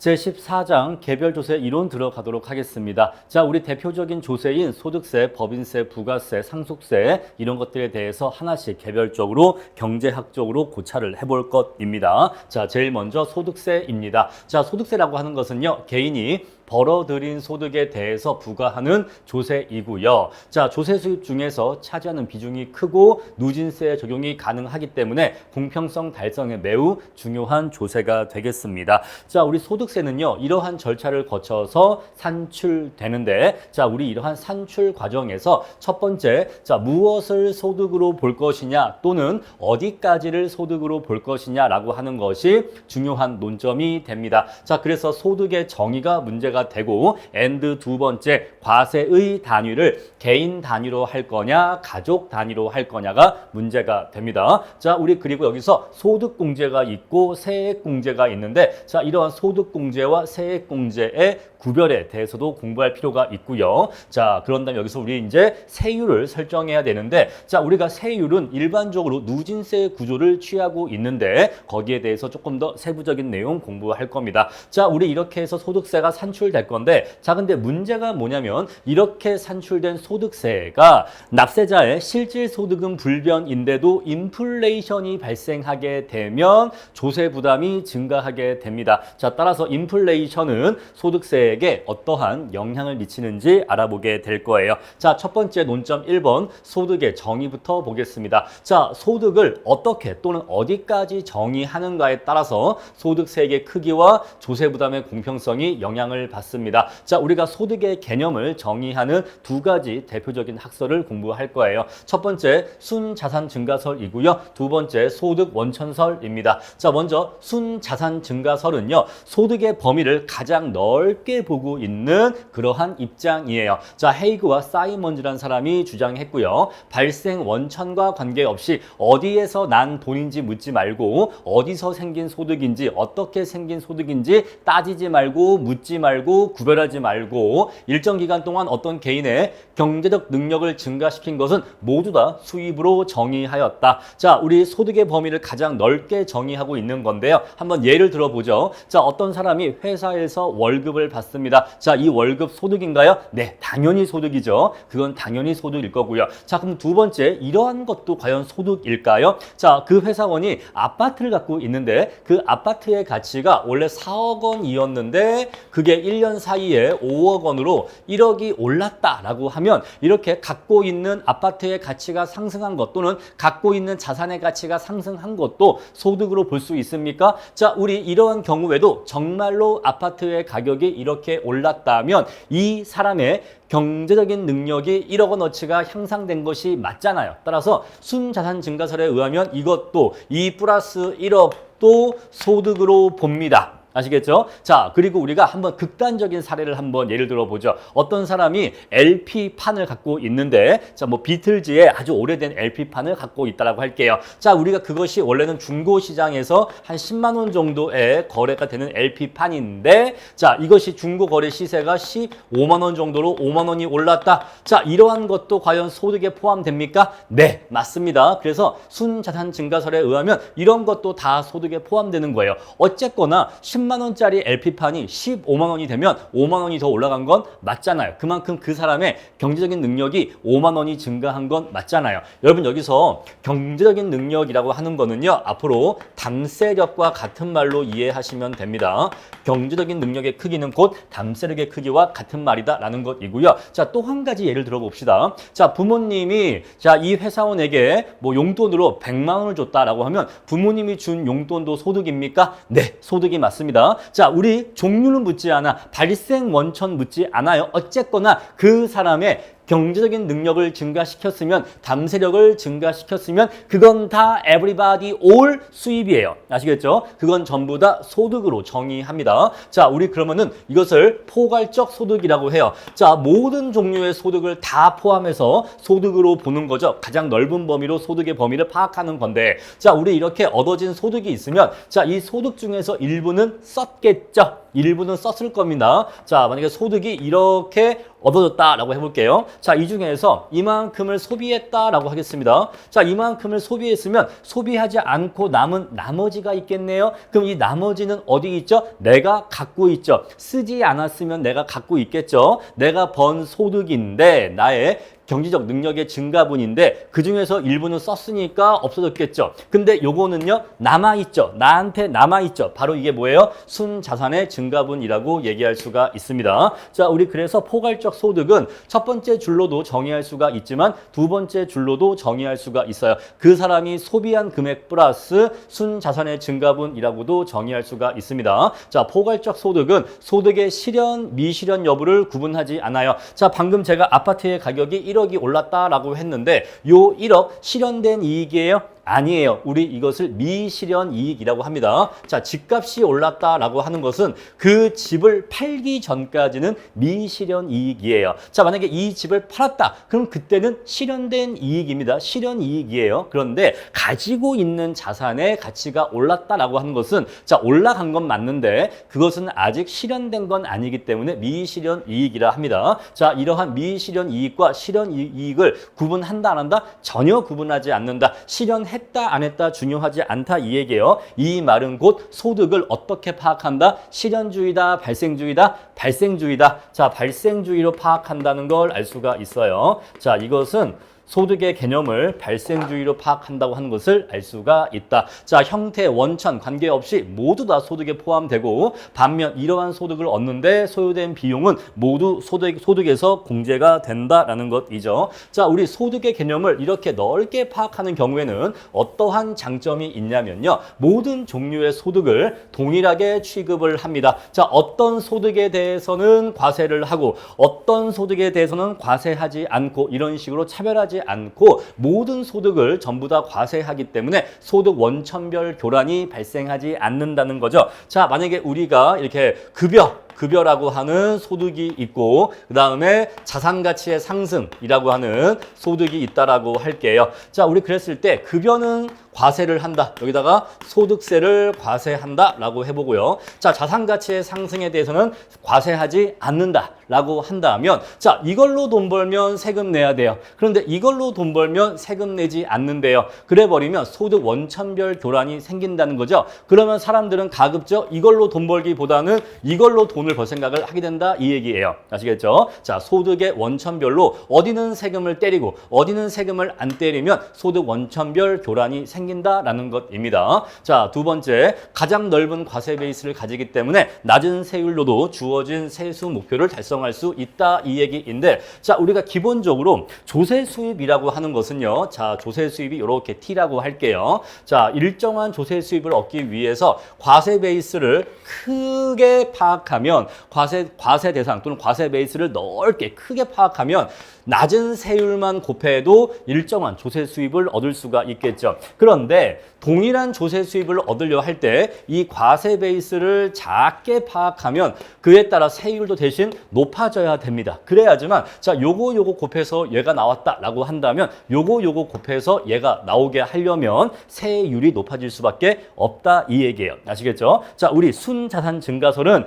제14장 개별조세 이론 들어가도록 하겠습니다. 자, 우리 대표적인 조세인 소득세, 법인세, 부가세, 상속세 이런 것들에 대해서 하나씩 개별적으로 경제학적으로 고찰을 해볼 것입니다. 자, 제일 먼저 소득세입니다. 자, 소득세라고 하는 것은요, 개인이 벌어들인 소득에 대해서 부과하는 조세이고요. 자, 조세 수입 중에서 차지하는 비중이 크고 누진세 적용이 가능하기 때문에 공평성 달성에 매우 중요한 조세가 되겠습니다. 자, 우리 소득세는요, 이러한 절차를 거쳐서 산출되는데, 자, 우리 이러한 산출 과정에서 첫 번째, 자, 무엇을 소득으로 볼 것이냐 또는 어디까지를 소득으로 볼 것이냐라고 하는 것이 중요한 논점이 됩니다. 자, 그래서 소득의 정의가 문제가 되고, and 두 번째, 과세의 단위를 개인 단위로 할 거냐 가족 단위로 할 거냐가 문제가 됩니다. 자, 우리 그리고 여기서 소득공제가 있고 세액공제가 있는데, 자, 이러한 소득공제와 세액공제의 구별에 대해서도 공부할 필요가 있고요. 자, 그런 다음에 여기서 우리 이제 세율을 설정해야 되는데, 자, 우리가 세율은 일반적으로 누진세 구조를 취하고 있는데 거기에 대해서 조금 더 세부적인 내용 공부할 겁니다. 자, 우리 이렇게 해서 소득세가 산출될 건데, 자, 근데 문제가 뭐냐면 이렇게 산출된 소득세가 납세자의 실질 소득은 불변인데도 인플레이션이 발생하게 되면 조세 부담이 증가하게 됩니다. 자, 따라서 인플레이션은 소득세에게 어떠한 영향을 미치는지 알아보게 될 거예요. 자, 첫 번째 논점 1번 소득의 정의부터 보겠습니다. 자, 소득을 어떻게 또는 어디까지 정의하는가에 따라서 소득세액의 크기와 조세 부담의 공평성이 영향을 받습니다. 자, 우리가 소득의 개념을 정의하는 두 가지 대표적인 학설을 공부할 거예요. 첫 번째 순자산 증가설이고요. 두 번째 소득 원천설입니다. 자, 먼저 순자산 증가설은요, 소득의 범위를 가장 넓게 보고 있는 그러한 입장이에요. 자, 헤이그와 사이먼즈라는 사람이 주장했고요. 발생 원천과 관계없이 어디에서 난 돈인지 묻지 말고 어디서 생긴 소득인지 어떻게 생긴 소득인지 따지지 말고 묻지 말고 구별하지 말고 일정 기간 동안 어떤 개인의 경제적 능력을 증가시킨 것은 모두 다 수입으로 정의하였다. 자, 우리 소득의 범위를 가장 넓게 정의하고 있는 건데요. 한번 예를 들어보죠. 자, 어떤 사람이 회사에서 월급을 받습니다. 자, 이 월급 소득인가요? 네, 당연히 소득이죠. 그건 당연히 소득일 거고요. 자, 그럼 두 번째, 이러한 것도 과연 소득일까요? 자, 그 회사원이 아파트를 갖고 있는데 그 아파트의 가치가 원래 4억 원이었는데 그게 1년 사이에 5억 원으로 1억이 올랐다라고 하면 이렇게 갖고 있는 아파트의 가치가 상승한 것 또는 갖고 있는 자산의 가치가 상승한 것도 소득으로 볼 수 있습니까? 자, 우리 이러한 경우에도 정말로 아파트의 가격이 이렇게 올랐다면 이 사람의 경제적인 능력이 1억 원어치가 향상된 것이 맞잖아요. 따라서 순자산 증가설에 의하면 이것도 2 플러스 1억도 소득으로 봅니다. 아시겠죠? 자, 그리고 우리가 한번 극단적인 사례를 한번 예를 들어 보죠. 어떤 사람이 LP판을 갖고 있는데, 자, 뭐 비틀즈의 아주 오래된 LP판을 갖고 있다라고 할게요. 자, 우리가 그것이 원래는 중고 시장에서 한 10만 원 정도에 거래가 되는 LP판인데, 자, 이것이 중고 거래 시세가 15만 원 정도로 5만 원이 올랐다. 자, 이러한 것도 과연 소득에 포함됩니까? 네, 맞습니다. 그래서 순자산 증가설에 의하면 이런 것도 다 소득에 포함되는 거예요. 어쨌거나 10만 원짜리 LP판이 15만 원이 되면 5만 원이 더 올라간 건 맞잖아요. 그만큼 그 사람의 경제적인 능력이 5만 원이 증가한 건 맞잖아요. 여러분, 여기서 경제적인 능력이라고 하는 거는요, 앞으로 담세력과 같은 말로 이해하시면 됩니다. 경제적인 능력의 크기는 곧 담세력의 크기와 같은 말이다라는 것이고요. 자, 또 한 가지 예를 들어봅시다. 자, 부모님이 자, 이 회사원에게 뭐 용돈으로 100만 원을 줬다라고 하면 부모님이 준 용돈도 소득입니까? 네, 소득이 맞습니다. 자, 우리 종류는 묻지 않아, 발생 원천 묻지 않아요. 어쨌거나 그 사람의 경제적인 능력을 증가시켰으면, 담세력을 증가시켰으면 그건 다 everybody all 수입이에요. 아시겠죠? 그건 전부 다 소득으로 정의합니다. 자, 우리 그러면은 이것을 포괄적 소득이라고 해요. 자, 모든 종류의 소득을 다 포함해서 소득으로 보는 거죠. 가장 넓은 범위로 소득의 범위를 파악하는 건데, 자, 우리 이렇게 얻어진 소득이 있으면, 자, 이 소득 중에서 일부는 썼겠죠. 일부는 썼을 겁니다. 자, 만약에 소득이 이렇게 얻어졌다라고 해볼게요. 자, 이 중에서 이만큼을 소비했다라고 하겠습니다. 자, 이만큼을 소비했으면 소비하지 않고 남은 나머지가 있겠네요. 그럼 이 나머지는 어디 있죠? 내가 갖고 있죠. 쓰지 않았으면 내가 갖고 있겠죠. 내가 번 소득인데 나의 경제적 능력의 증가분인데 그중에서 일부는 썼으니까 없어졌겠죠. 근데 요거는요 남아있죠. 나한테 남아있죠. 바로 이게 뭐예요? 순자산의 증가분이라고 얘기할 수가 있습니다. 자, 우리 그래서 포괄적 소득은 첫 번째 줄로도 정의할 수가 있지만 두 번째 줄로도 정의할 수가 있어요. 그 사람이 소비한 금액 플러스 순자산의 증가분이라고도 정의할 수가 있습니다. 자, 포괄적 소득은 소득의 실현, 미실현 여부를 구분하지 않아요. 자, 방금 제가 아파트의 가격이 1억이 올랐다라고 했는데 요 1억 실현된 이익이에요? 아니에요. 우리 이것을 미실현 이익이라고 합니다. 자, 집값이 올랐다라고 하는 것은 그 집을 팔기 전까지는 미실현 이익이에요. 자, 만약에 이 집을 팔았다. 그럼 그때는 실현된 이익입니다. 실현 이익이에요. 그런데 가지고 있는 자산의 가치가 올랐다라고 하는 것은 자, 올라간 건 맞는데 그것은 아직 실현된 건 아니기 때문에 미실현 이익이라 합니다. 자, 이러한 미실현 이익과 실현 이익을 구분한다 안 한다? 전혀 구분하지 않는다. 실현했다 안 했다 중요하지 않다 이 얘기예요. 이 말은 곧 소득을 어떻게 파악한다? 실현주의다, 발생주의다, 발생주의다. 자, 발생주의로 파악한다는 걸 알 수가 있어요. 자, 이것은 소득의 개념을 발생주의로 파악한다고 하는 것을 알 수가 있다. 자, 형태, 원천 관계없이 모두 다 소득에 포함되고 반면 이러한 소득을 얻는데 소요된 비용은 모두 소득에서 공제가 된다라는 것이죠. 자, 우리 소득의 개념을 이렇게 넓게 파악하는 경우에는 어떠한 장점이 있냐면요. 모든 종류의 소득을 동일하게 취급을 합니다. 자, 어떤 소득에 대해서는 과세를 하고 어떤 소득에 대해서는 과세하지 않고 이런 식으로 차별하지 않고 모든 소득을 전부 다 과세하기 때문에 소득 원천별 교란이 발생하지 않는다는 거죠. 자, 만약에 우리가 이렇게 급여라고 하는 소득이 있고 그 다음에 자산가치의 상승이라고 하는 소득이 있다라고 할게요. 자, 우리 그랬을 때 급여는 과세를 한다. 여기다가 소득세를 과세한다라고 해보고요. 자, 자산가치의 상승에 대해서는 과세하지 않는다라고 한다면 자, 이걸로 돈 벌면 세금 내야 돼요. 그런데 이걸로 돈 벌면 세금 내지 않는데요. 그래 버리면 소득 원천별 교란이 생긴다는 거죠. 그러면 사람들은 가급적 이걸로 돈 벌기보다는 이걸로 돈을 벌 생각을 하게 된다 이 얘기예요. 아시겠죠? 자, 소득의 원천별로 어디는 세금을 때리고 어디는 세금을 안 때리면 소득 원천별 교란이 생긴다라는 것입니다. 자, 두 번째, 가장 넓은 과세 베이스를 가지기 때문에 낮은 세율로도 주어진 세수 목표를 달성할 수 있다 이 얘기인데 자, 우리가 기본적으로 조세 수입이라고 하는 것은요. 자, 조세 수입이 이렇게 T라고 할게요. 자, 일정한 조세 수입을 얻기 위해서 과세 베이스를 크게 파악하면 과세 대상 또는 과세 베이스를 넓게 크게 파악하면 낮은 세율만 곱해도 일정한 조세 수입을 얻을 수가 있겠죠. 그런데 동일한 조세 수입을 얻으려 할 때 이 과세 베이스를 작게 파악하면 그에 따라 세율도 대신 높아져야 됩니다. 그래야지만 자, 요거 곱해서 얘가 나왔다라고 한다면 요거 곱해서 얘가 나오게 하려면 세율이 높아질 수밖에 없다 이 얘기예요. 아시겠죠? 자, 우리 순자산 증가설은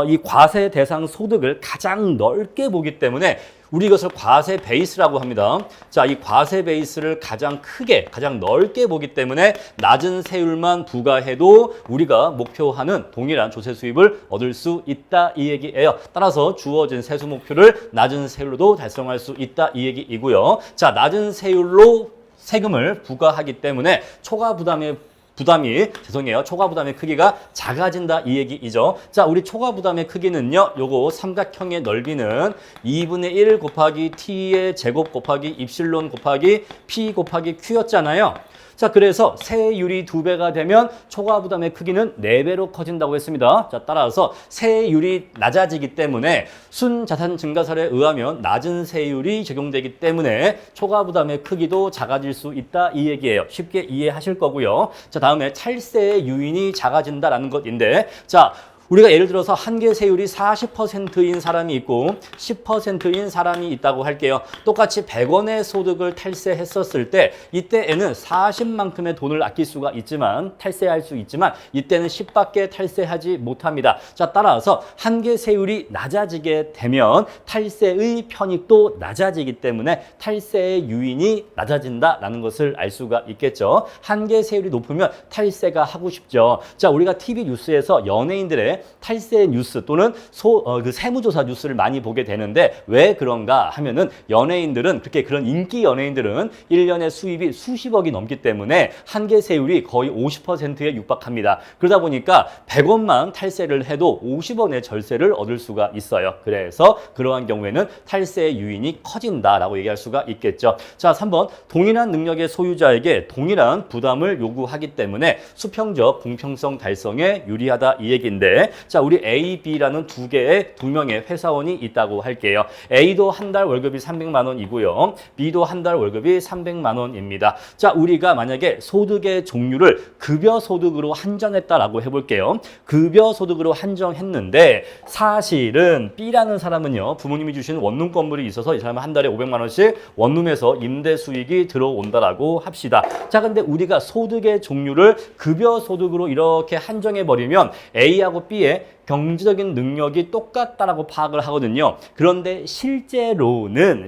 이 과세 대상 소득을 가장 넓게 보기 때문에 우리 이것을 과세 베이스라고 합니다. 자, 이 과세 베이스를 가장 크게, 가장 넓게 보기 때문에 낮은 세율만 부과해도 우리가 목표하는 동일한 조세 수입을 얻을 수 있다 이 얘기예요. 따라서 주어진 세수 목표를 낮은 세율로도 달성할 수 있다 이 얘기이고요. 자, 낮은 세율로 세금을 부과하기 때문에 초과 부담의 크기가 작아진다 이 얘기이죠. 자, 우리 초과 부담의 크기는요. 요거 삼각형의 넓이는 2분의 1 곱하기 t의 제곱 곱하기 입실론 곱하기 p 곱하기 q였잖아요. 자, 그래서 세율이 2배가 되면 초과 부담의 크기는 4배로 커진다고 했습니다. 자, 따라서 세율이 낮아지기 때문에 순자산 증가설에 의하면 낮은 세율이 적용되기 때문에 초과 부담의 크기도 작아질 수 있다 이 얘기예요. 쉽게 이해하실 거고요. 자, 다음에 찰세의 유인이 작아진다라는 것인데 자, 우리가 예를 들어서 한계세율이 40%인 사람이 있고 10%인 사람이 있다고 할게요. 똑같이 100원의 소득을 탈세했었을 때 이때에는 40만큼의 돈을 아낄 수가 있지만 탈세할 수 있지만 이때는 10밖에 탈세하지 못합니다. 자, 따라서 한계세율이 낮아지게 되면 탈세의 편익도 낮아지기 때문에 탈세의 유인이 낮아진다라는 것을 알 수가 있겠죠. 한계세율이 높으면 탈세가 하고 싶죠. 자, 우리가 TV 뉴스에서 연예인들의 탈세 뉴스 또는 그 세무조사 뉴스를 많이 보게 되는데 왜 그런가 하면은 연예인들은 그렇게 그런 인기 연예인들은 1년에 수입이 수십억이 넘기 때문에 한계세율이 거의 50%에 육박합니다. 그러다 보니까 100원만 탈세를 해도 50원의 절세를 얻을 수가 있어요. 그래서 그러한 경우에는 탈세의 유인이 커진다라고 얘기할 수가 있겠죠. 자, 3번 동일한 능력의 소유자에게 동일한 부담을 요구하기 때문에 수평적 공평성 달성에 유리하다 이 얘기인데 자, 우리 A, B라는 두 명의 회사원이 있다고 할게요. A도 한 달 월급이 300만 원이고요. B도 한 달 월급이 300만 원입니다. 자, 우리가 만약에 소득의 종류를 급여 소득으로 한정했다라고 해볼게요. 급여 소득으로 한정했는데 사실은 B라는 사람은요. 부모님이 주신 원룸 건물이 있어서 이 사람은 한 달에 500만 원씩 원룸에서 임대 수익이 들어온다라고 합시다. 자, 근데 우리가 소득의 종류를 급여 소득으로 이렇게 한정해버리면 A하고 B의 경제적인 능력이 똑같다라고 파악을 하거든요. 그런데 실제로는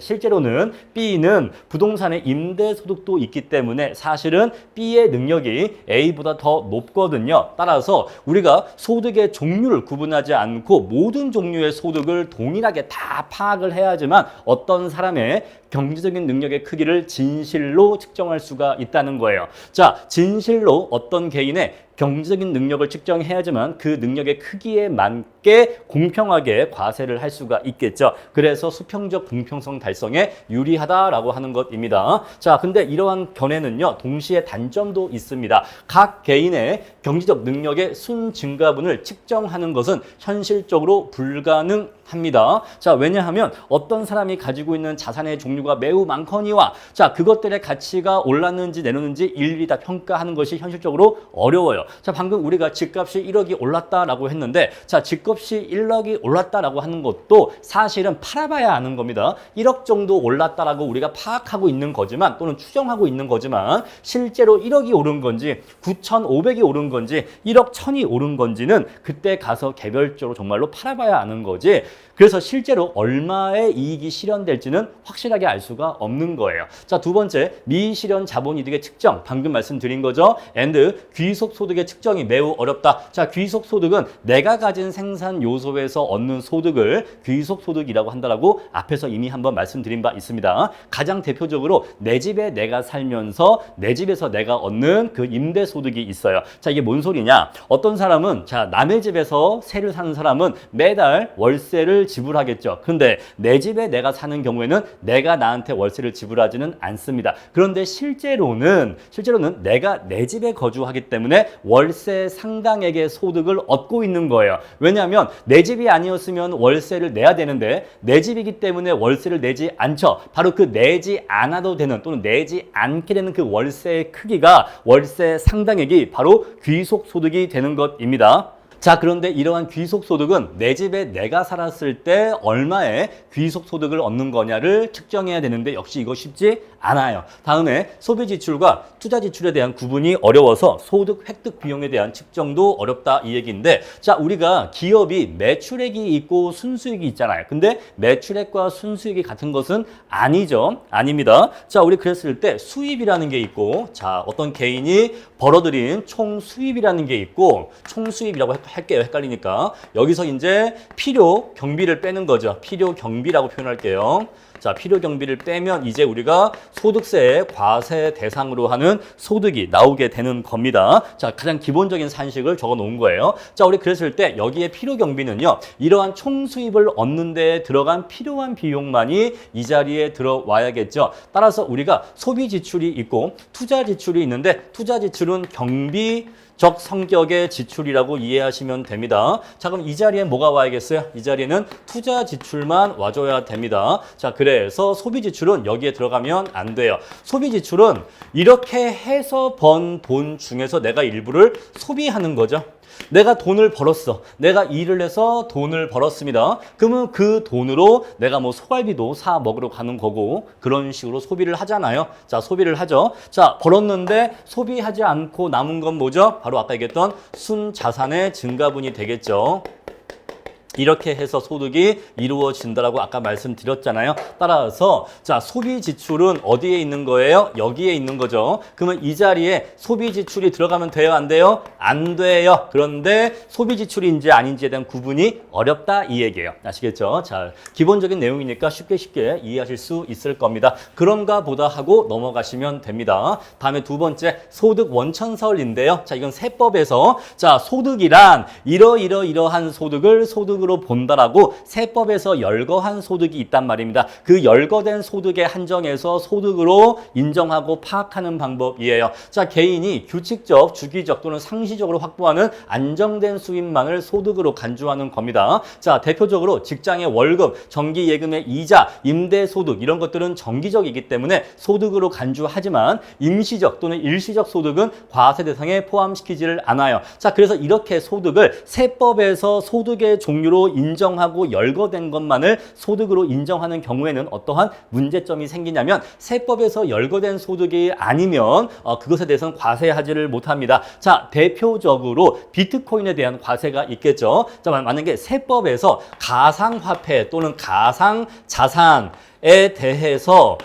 B는 부동산의 임대 소득도 있기 때문에 사실은 B의 능력이 A보다 더 높거든요. 따라서 우리가 소득의 종류를 구분하지 않고 모든 종류의 소득을 동일하게 다 파악을 해야지만 어떤 사람의 경제적인 능력의 크기를 진실로 측정할 수가 있다는 거예요. 자, 진실로 어떤 개인의 경제적인 능력을 측정해야지만 그 능력의 크기에 맞게 공평하게 과세를 할 수가 있겠죠. 그래서 수평적 공평성 달성에 유리하다라고 하는 것입니다. 자, 근데 이러한 견해는요, 동시에 단점도 있습니다. 각 개인의 경제적 능력의 순증가분을 측정하는 것은 현실적으로 불가능합니다. 자, 왜냐하면 어떤 사람이 가지고 있는 자산의 종류가 매우 많거니와 자, 그것들의 가치가 올랐는지 내렸는지 일일이 다 평가하는 것이 현실적으로 어려워요. 자, 방금 우리가 집값이 1억이 올랐다라고 했는데 자, 집값이 1억이 올랐다라고 하는 것도 사실은 팔아봐야 아는 겁니다. 1억 정도 올랐다라고 우리가 파악하고 있는 거지만 또는 추정하고 있는 거지만 실제로 1억이 오른 건지 9,500이 오른 건지 1억 1,000이 오른 건지는 그때 가서 개별적으로 정말로 팔아봐야 아는 거지 그래서 실제로 얼마의 이익이 실현될지는 확실하게 알 수가 없는 거예요. 자, 두 번째, 미실현 자본이득의 측정. 방금 말씀드린 거죠. and 귀속소득의 측정이 매우 어렵다. 자, 귀속소득은 내가 가진 생산 요소에서 얻는 소득을 귀속소득이라고 한다라고 앞에서 이미 한번 말씀드린 바 있습니다. 가장 대표적으로 내 집에 내가 살면서 내 집에서 내가 얻는 그 임대소득이 있어요. 자, 이게 뭔 소리냐? 어떤 사람은 자, 남의 집에서 세를 사는 사람은 매달 월세를 지불하겠죠. 그런데 내 집에 내가 사는 경우에는 내가 나한테 월세를 지불하지는 않습니다. 그런데 실제로는 내가 내 집에 거주하기 때문에 월세 상당액의 소득을 얻고 있는 거예요. 왜냐하면 내 집이 아니었으면 월세를 내야 되는데 내 집이기 때문에 월세를 내지 않죠. 바로 그 내지 않아도 되는 또는 내지 않게 되는 그 월세의 크기가 월세 상당액이 바로 귀속소득이 되는 것입니다. 자, 그런데 이러한 귀속소득은 내 집에 내가 살았을 때 얼마의 귀속소득을 얻는 거냐를 측정해야 되는데 역시 이거 쉽지 않아요. 다음에 소비지출과 투자지출에 대한 구분이 어려워서 소득 획득 비용에 대한 측정도 어렵다 이 얘기인데 자, 우리가 기업이 매출액이 있고 순수익이 있잖아요. 근데 매출액과 순수익이 같은 것은 아니죠. 아닙니다. 자, 우리 그랬을 때 수입이라는 게 있고 자, 어떤 개인이 벌어들인 총 수입이라는 게 있고 총 수입이라고 할게요. 헷갈리니까. 여기서 이제 필요 경비를 빼는 거죠. 필요 경비라고 표현할게요. 자, 필요 경비를 빼면 이제 우리가 소득세의 과세 대상으로 하는 소득이 나오게 되는 겁니다. 자, 가장 기본적인 산식을 적어 놓은 거예요. 자, 우리 그랬을 때 여기에 필요 경비는요. 이러한 총 수입을 얻는 데 들어간 필요한 비용만이 이 자리에 들어와야겠죠. 따라서 우리가 소비 지출이 있고 투자 지출이 있는데 투자 지출은 경비 적 성격의 지출이라고 이해하시면 됩니다. 자, 그럼 이 자리에 뭐가 와야겠어요? 이 자리에는 투자 지출만 와줘야 됩니다. 자, 그래서 소비 지출은 여기에 들어가면 안 돼요. 소비 지출은 이렇게 해서 번 돈 중에서 내가 일부를 소비하는 거죠. 내가 돈을 벌었어. 내가 일을 해서 돈을 벌었습니다. 그러면 그 돈으로 내가 뭐 소갈비도 사 먹으러 가는 거고 그런 식으로 소비를 하잖아요. 자, 소비를 하죠. 자, 벌었는데 소비하지 않고 남은 건 뭐죠? 바로 아까 얘기했던 순자산의 증가분이 되겠죠. 이렇게 해서 소득이 이루어진다라고 아까 말씀드렸잖아요. 따라서 자, 소비 지출은 어디에 있는 거예요? 여기에 있는 거죠. 그러면 이 자리에 소비 지출이 들어가면 돼요? 안 돼요? 안 돼요. 그런데 소비 지출인지 아닌지에 대한 구분이 어렵다 이 얘기예요. 아시겠죠? 자, 기본적인 내용이니까 쉽게 이해하실 수 있을 겁니다. 그런가 보다 하고 넘어가시면 됩니다. 다음에 두 번째 소득 원천설인데요. 자, 이건 세법에서 자, 소득이란 이러한 소득을 소득으로 본다라고 세법에서 열거한 소득이 있단 말입니다. 그 열거된 소득에 한정해서 소득으로 인정하고 파악하는 방법이에요. 자, 개인이 규칙적, 주기적 또는 상시적으로 확보하는 안정된 수입만을 소득으로 간주하는 겁니다. 자, 대표적으로 직장의 월급, 정기예금의 이자, 임대소득 이런 것들은 정기적이기 때문에 소득으로 간주하지만 임시적 또는 일시적 소득은 과세 대상에 포함시키지를 않아요. 자, 그래서 이렇게 소득을 세법에서 소득의 종류로 인정하고 열거된 것만을 소득으로 인정하는 경우에는 어떠한 문제점이 생기냐면 세법에서 열거된 소득이 아니면 그것에 대해서는 과세하지를 못합니다. 자, 대표적으로 비트코인에 대한 과세가 있겠죠. 자, 만약에 세법에서 가상화폐 또는 가상자산에 대해서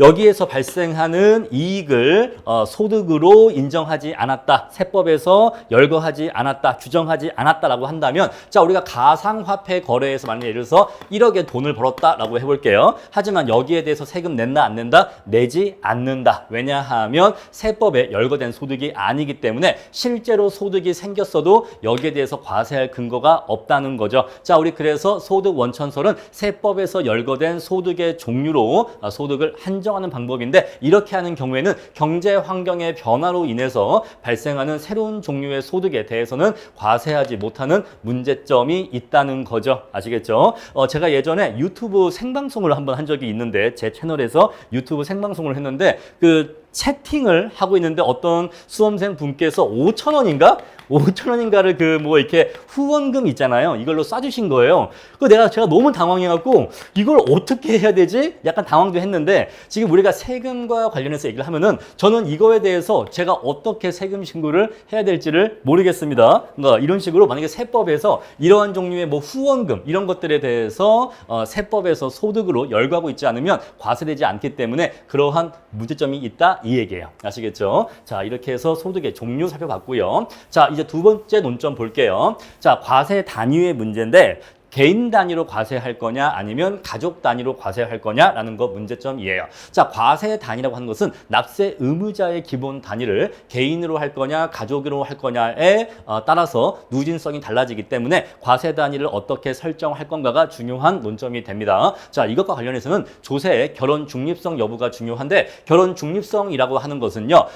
여기에서 발생하는 이익을 소득으로 인정하지 않았다. 세법에서 열거하지 않았다. 규정하지 않았다라고 한다면 자, 우리가 가상화폐 거래에서 만약에 예를 들어서 1억의 돈을 벌었다라고 해볼게요. 하지만 여기에 대해서 세금 냈나 안 낸다? 내지 않는다. 왜냐하면 세법에 열거된 소득이 아니기 때문에 실제로 소득이 생겼어도 여기에 대해서 과세할 근거가 없다는 거죠. 자, 우리 그래서 소득 원천설은 세법에서 열거된 소득의 종류로 소득을 한정하는 방법인데 이렇게 하는 경우에는 경제 환경의 변화로 인해서 발생하는 새로운 종류의 소득에 대해서는 과세하지 못하는 문제점이 있다는 거죠. 아시겠죠? 제가 예전에 유튜브 생방송을 한번 한 적이 있는데 제 채널에서 유튜브 생방송을 했는데 그 채팅을 하고 있는데 어떤 수험생 분께서 5,000원인가? 5,000원인가를 그 뭐 이렇게 후원금 있잖아요. 이걸로 쏴주신 거예요. 제가 너무 당황해갖고 이걸 어떻게 해야 되지? 약간 당황도 했는데 지금 우리가 세금과 관련해서 얘기를 하면은 저는 이거에 대해서 제가 어떻게 세금 신고를 해야 될지를 모르겠습니다. 그러니까 이런 식으로 만약에 세법에서 이러한 종류의 뭐 후원금 이런 것들에 대해서 세법에서 소득으로 열거하고 있지 않으면 과세되지 않기 때문에 그러한 문제점이 있다. 이 얘기예요. 아시겠죠? 자, 이렇게 해서 소득의 종류 살펴봤고요. 자, 이제 두 번째 논점 볼게요. 자, 과세 단위의 문제인데 개인 단위로 과세할 거냐 아니면 가족 단위로 과세할 거냐라는 거 문제점이에요. 자, 과세 단위라고 하는 것은 납세 의무자의 기본 단위를 개인으로 할 거냐 가족으로 할 거냐에 따라서 누진성이 달라지기 때문에 과세 단위를 어떻게 설정할 건가가 중요한 논점이 됩니다. 자, 이것과 관련해서는 조세의 결혼 중립성 여부가 중요한데 결혼 중립성이라고 하는 것은요.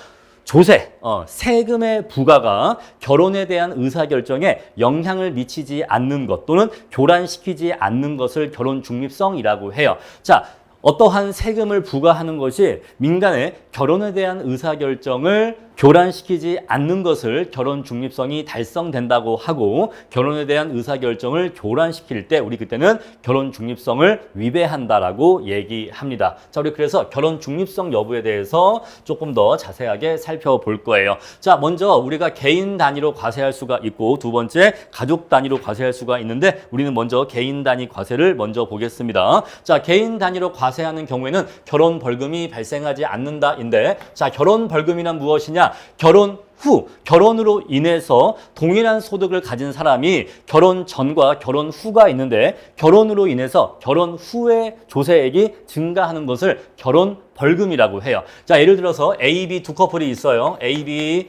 조세, 세금의 부과가 결혼에 대한 의사결정에 영향을 미치지 않는 것 또는 교란시키지 않는 것을 결혼 중립성이라고 해요. 자, 어떠한 세금을 부과하는 것이 민간의 결혼에 대한 의사결정을 교란시키지 않는 것을 결혼 중립성이 달성된다고 하고 결혼에 대한 의사결정을 교란시킬 때 우리 그때는 결혼 중립성을 위배한다라고 얘기합니다. 자, 우리 그래서 결혼 중립성 여부에 대해서 조금 더 자세하게 살펴볼 거예요. 자, 먼저 우리가 개인 단위로 과세할 수가 있고 두 번째 가족 단위로 과세할 수가 있는데 우리는 먼저 개인 단위 과세를 먼저 보겠습니다. 자, 개인 단위로 과세하는 경우에는 결혼 벌금이 발생하지 않는다인데 자, 결혼 벌금이란 무엇이냐? 결혼 후, 결혼으로 인해서 동일한 소득을 가진 사람이 결혼 전과 결혼 후가 있는데 결혼으로 인해서 결혼 후에 조세액이 증가하는 것을 결혼 벌금이라고 해요. 자, 예를 들어서 A, B 두 커플이 있어요. A, B의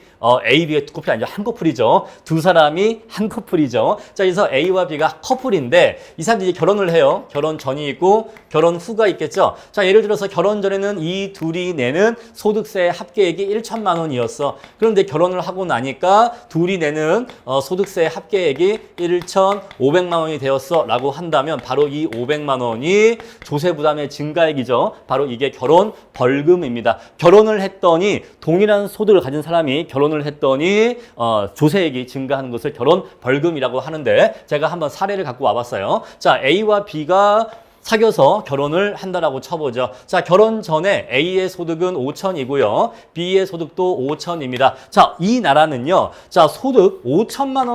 두 커플이 아니죠. 한 커플이죠. 두 사람이 한 커플이죠. 자, 그래서 A와 B가 커플인데 이 사람들이 결혼을 해요. 결혼 전이 있고 결혼 후가 있겠죠. 자, 예를 들어서 결혼 전에는 이 둘이 내는 소득세 합계액이 1천만 원이었어. 그런데 결혼 결혼을 하고 나니까 둘이 내는 소득세 합계액이 1,500만 원이 되었어 라고 한다면 바로 이 500만 원이 조세 부담의 증가액이죠. 바로 이게 결혼 벌금입니다. 결혼을 했더니 동일한 소득을 가진 사람이 결혼을 했더니 조세액이 증가하는 것을 결혼 벌금이라고 하는데 제가 한번 사례를 갖고 와봤어요. 자, A와 B가 사귀어서 결혼을 한다라고 쳐보죠. 자, 결혼 전에 A의 소득은 5천이고요. B의 소득도 5천입니다. 자, 이 나라는요. 자, 소득 5천만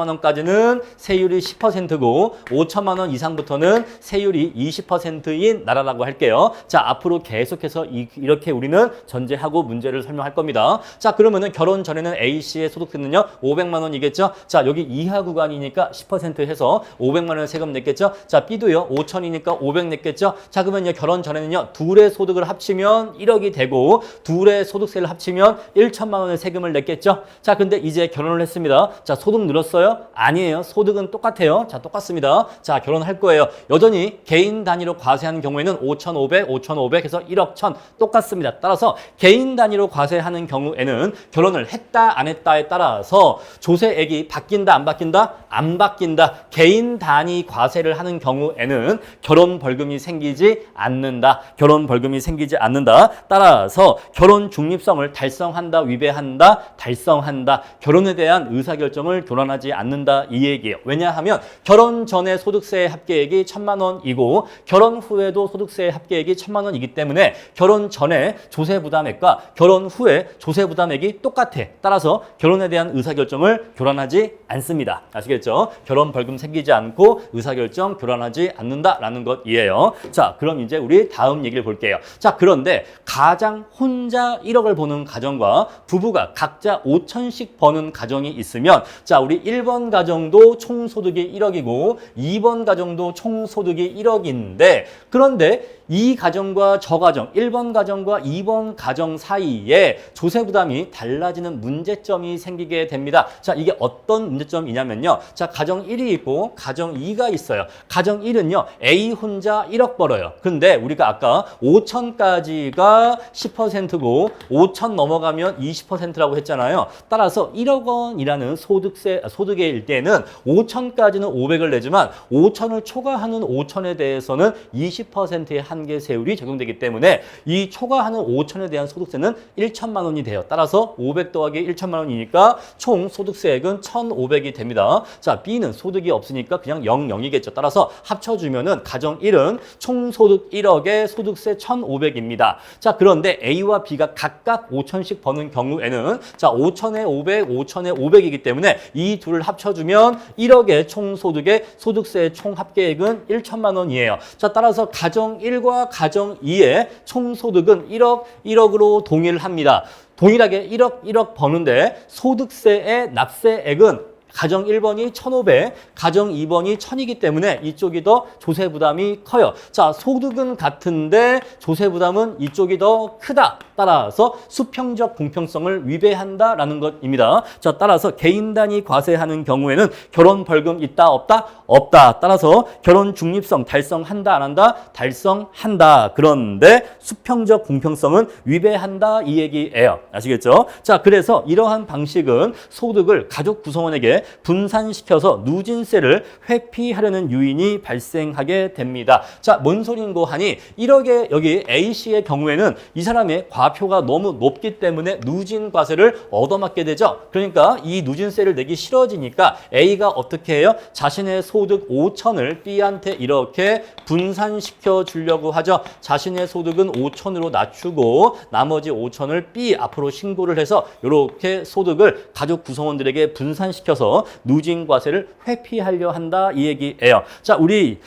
원까지는 세율이 10%고 5천만 원 이상부터는 세율이 20%인 나라라고 할게요. 자, 앞으로 계속해서 이렇게 우리는 전제하고 문제를 설명할 겁니다. 자, 그러면은 결혼 전에는 A씨의 소득세는요. 500만 원이겠죠. 자, 여기 이하 구간이니까 10% 해서 500만 원 세금 냈겠죠. 자, B도요. 5천이니까 500 냈겠죠? 자, 그러면요, 결혼 전에는요, 둘의 소득을 합치면 1억이 되고, 둘의 소득세를 합치면 1천만 원의 세금을 냈겠죠? 자, 근데 이제 결혼을 했습니다. 자, 소득 늘었어요? 아니에요. 소득은 똑같아요. 자, 똑같습니다. 자, 결혼할 거예요. 여전히 개인 단위로 과세하는 경우에는 5,500 해서 1억 1천 똑같습니다. 따라서 개인 단위로 과세하는 경우에는 결혼을 했다, 안 했다에 따라서 조세액이 바뀐다, 안 바뀐다? 안 바뀐다. 개인 단위 과세를 하는 경우에는 결혼 벌금이 생기지 않는다. 결혼 벌금이 생기지 않는다. 따라서 결혼 중립성을 달성한다, 위배한다, 달성한다. 결혼에 대한 의사결정을 교란하지 않는다. 이 얘기예요. 왜냐하면 결혼 전에 소득세 합계액이 1,000만 원이고 결혼 후에도 소득세 합계액이 1,000만 원이기 때문에 결혼 전에 조세 부담액과 결혼 후에 조세 부담액이 똑같아. 따라서 결혼에 대한 의사결정을 교란하지 않습니다. 아시겠죠? 결혼 벌금 생기지 않고 의사결정 교란하지 않는다라는 것이에요. 자, 그럼 이제 우리 다음 얘기를 볼게요. 자, 그런데 가장 혼자 1억을 버는 가정과 부부가 각자 5천씩 버는 가정이 있으면 자, 우리 1번 가정도 총소득이 1억이고 2번 가정도 총소득이 1억인데 그런데 이 가정과 저 가정, 1번 가정과 2번 가정 사이에 조세 부담이 달라지는 문제점이 생기게 됩니다. 자, 이게 어떤 문제점이냐면요. 자, 가정 1이 있고 가정 2가 있어요. 가정 1은요. A 혼자 1억 벌어요. 근데 우리가 아까 5천까지가 10%고 5천 넘어가면 20%라고 했잖아요. 따라서 1억 원이라는 소득일 때는 5천까지는 500을 내지만 5천을 초과하는 5천에 대해서는 20%의 한계 세율이 적용되기 때문에 이 초과하는 5천에 대한 소득세는 1천만 원이 돼요. 따라서 500 더하기 1천만 원이니까 총 소득세액은 1,500이 됩니다. 자, B는 소득이 없으니까 그냥 00이겠죠. 따라서 합쳐주면은 가정 1은 총소득 1억에 소득세 1,500입니다. 자, 그런데 A와 B가 각각 5천씩 버는 경우에는 자, 5천에 500, 5천에 500이기 때문에 이 둘을 합쳐주면 1억의 총소득의 소득세 총 합계액은 1천만 원이에요. 자, 따라서 가정 1과 가정 2의 총소득은 1억으로 동일합니다. 동일하게 1억 버는데 소득세의 납세액은 가정 1번이 1,500, 가정 2번이 1,000이기 때문에 이쪽이 더 조세 부담이 커요. 자, 소득은 같은데 조세 부담은 이쪽이 더 크다. 따라서 수평적 공평성을 위배한다라는 것입니다. 자, 따라서 개인 단위 과세하는 경우에는 결혼 벌금 있다, 없다? 없다. 따라서 결혼 중립성 달성한다, 안 한다? 달성한다. 그런데 수평적 공평성은 위배한다 이 얘기예요. 아시겠죠? 자, 그래서 이러한 방식은 소득을 가족 구성원에게 분산시켜서 누진세를 회피하려는 요인이 발생하게 됩니다. 자, 뭔 소린고 하니 1억에 여기 A씨의 경우에는 이 사람의 과표가 너무 높기 때문에 누진과세를 얻어맞게 되죠. 그러니까 이 누진세를 내기 싫어지니까 A가 어떻게 해요? 자신의 소득 5천을 B한테 이렇게 분산시켜 주려고 하죠. 자신의 소득은 5천으로 낮추고 나머지 5천을 B 앞으로 신고를 해서 이렇게 소득을 가족 구성원들에게 분산시켜서 누진과세를 회피하려 한다 이 얘기예요. 자, 우리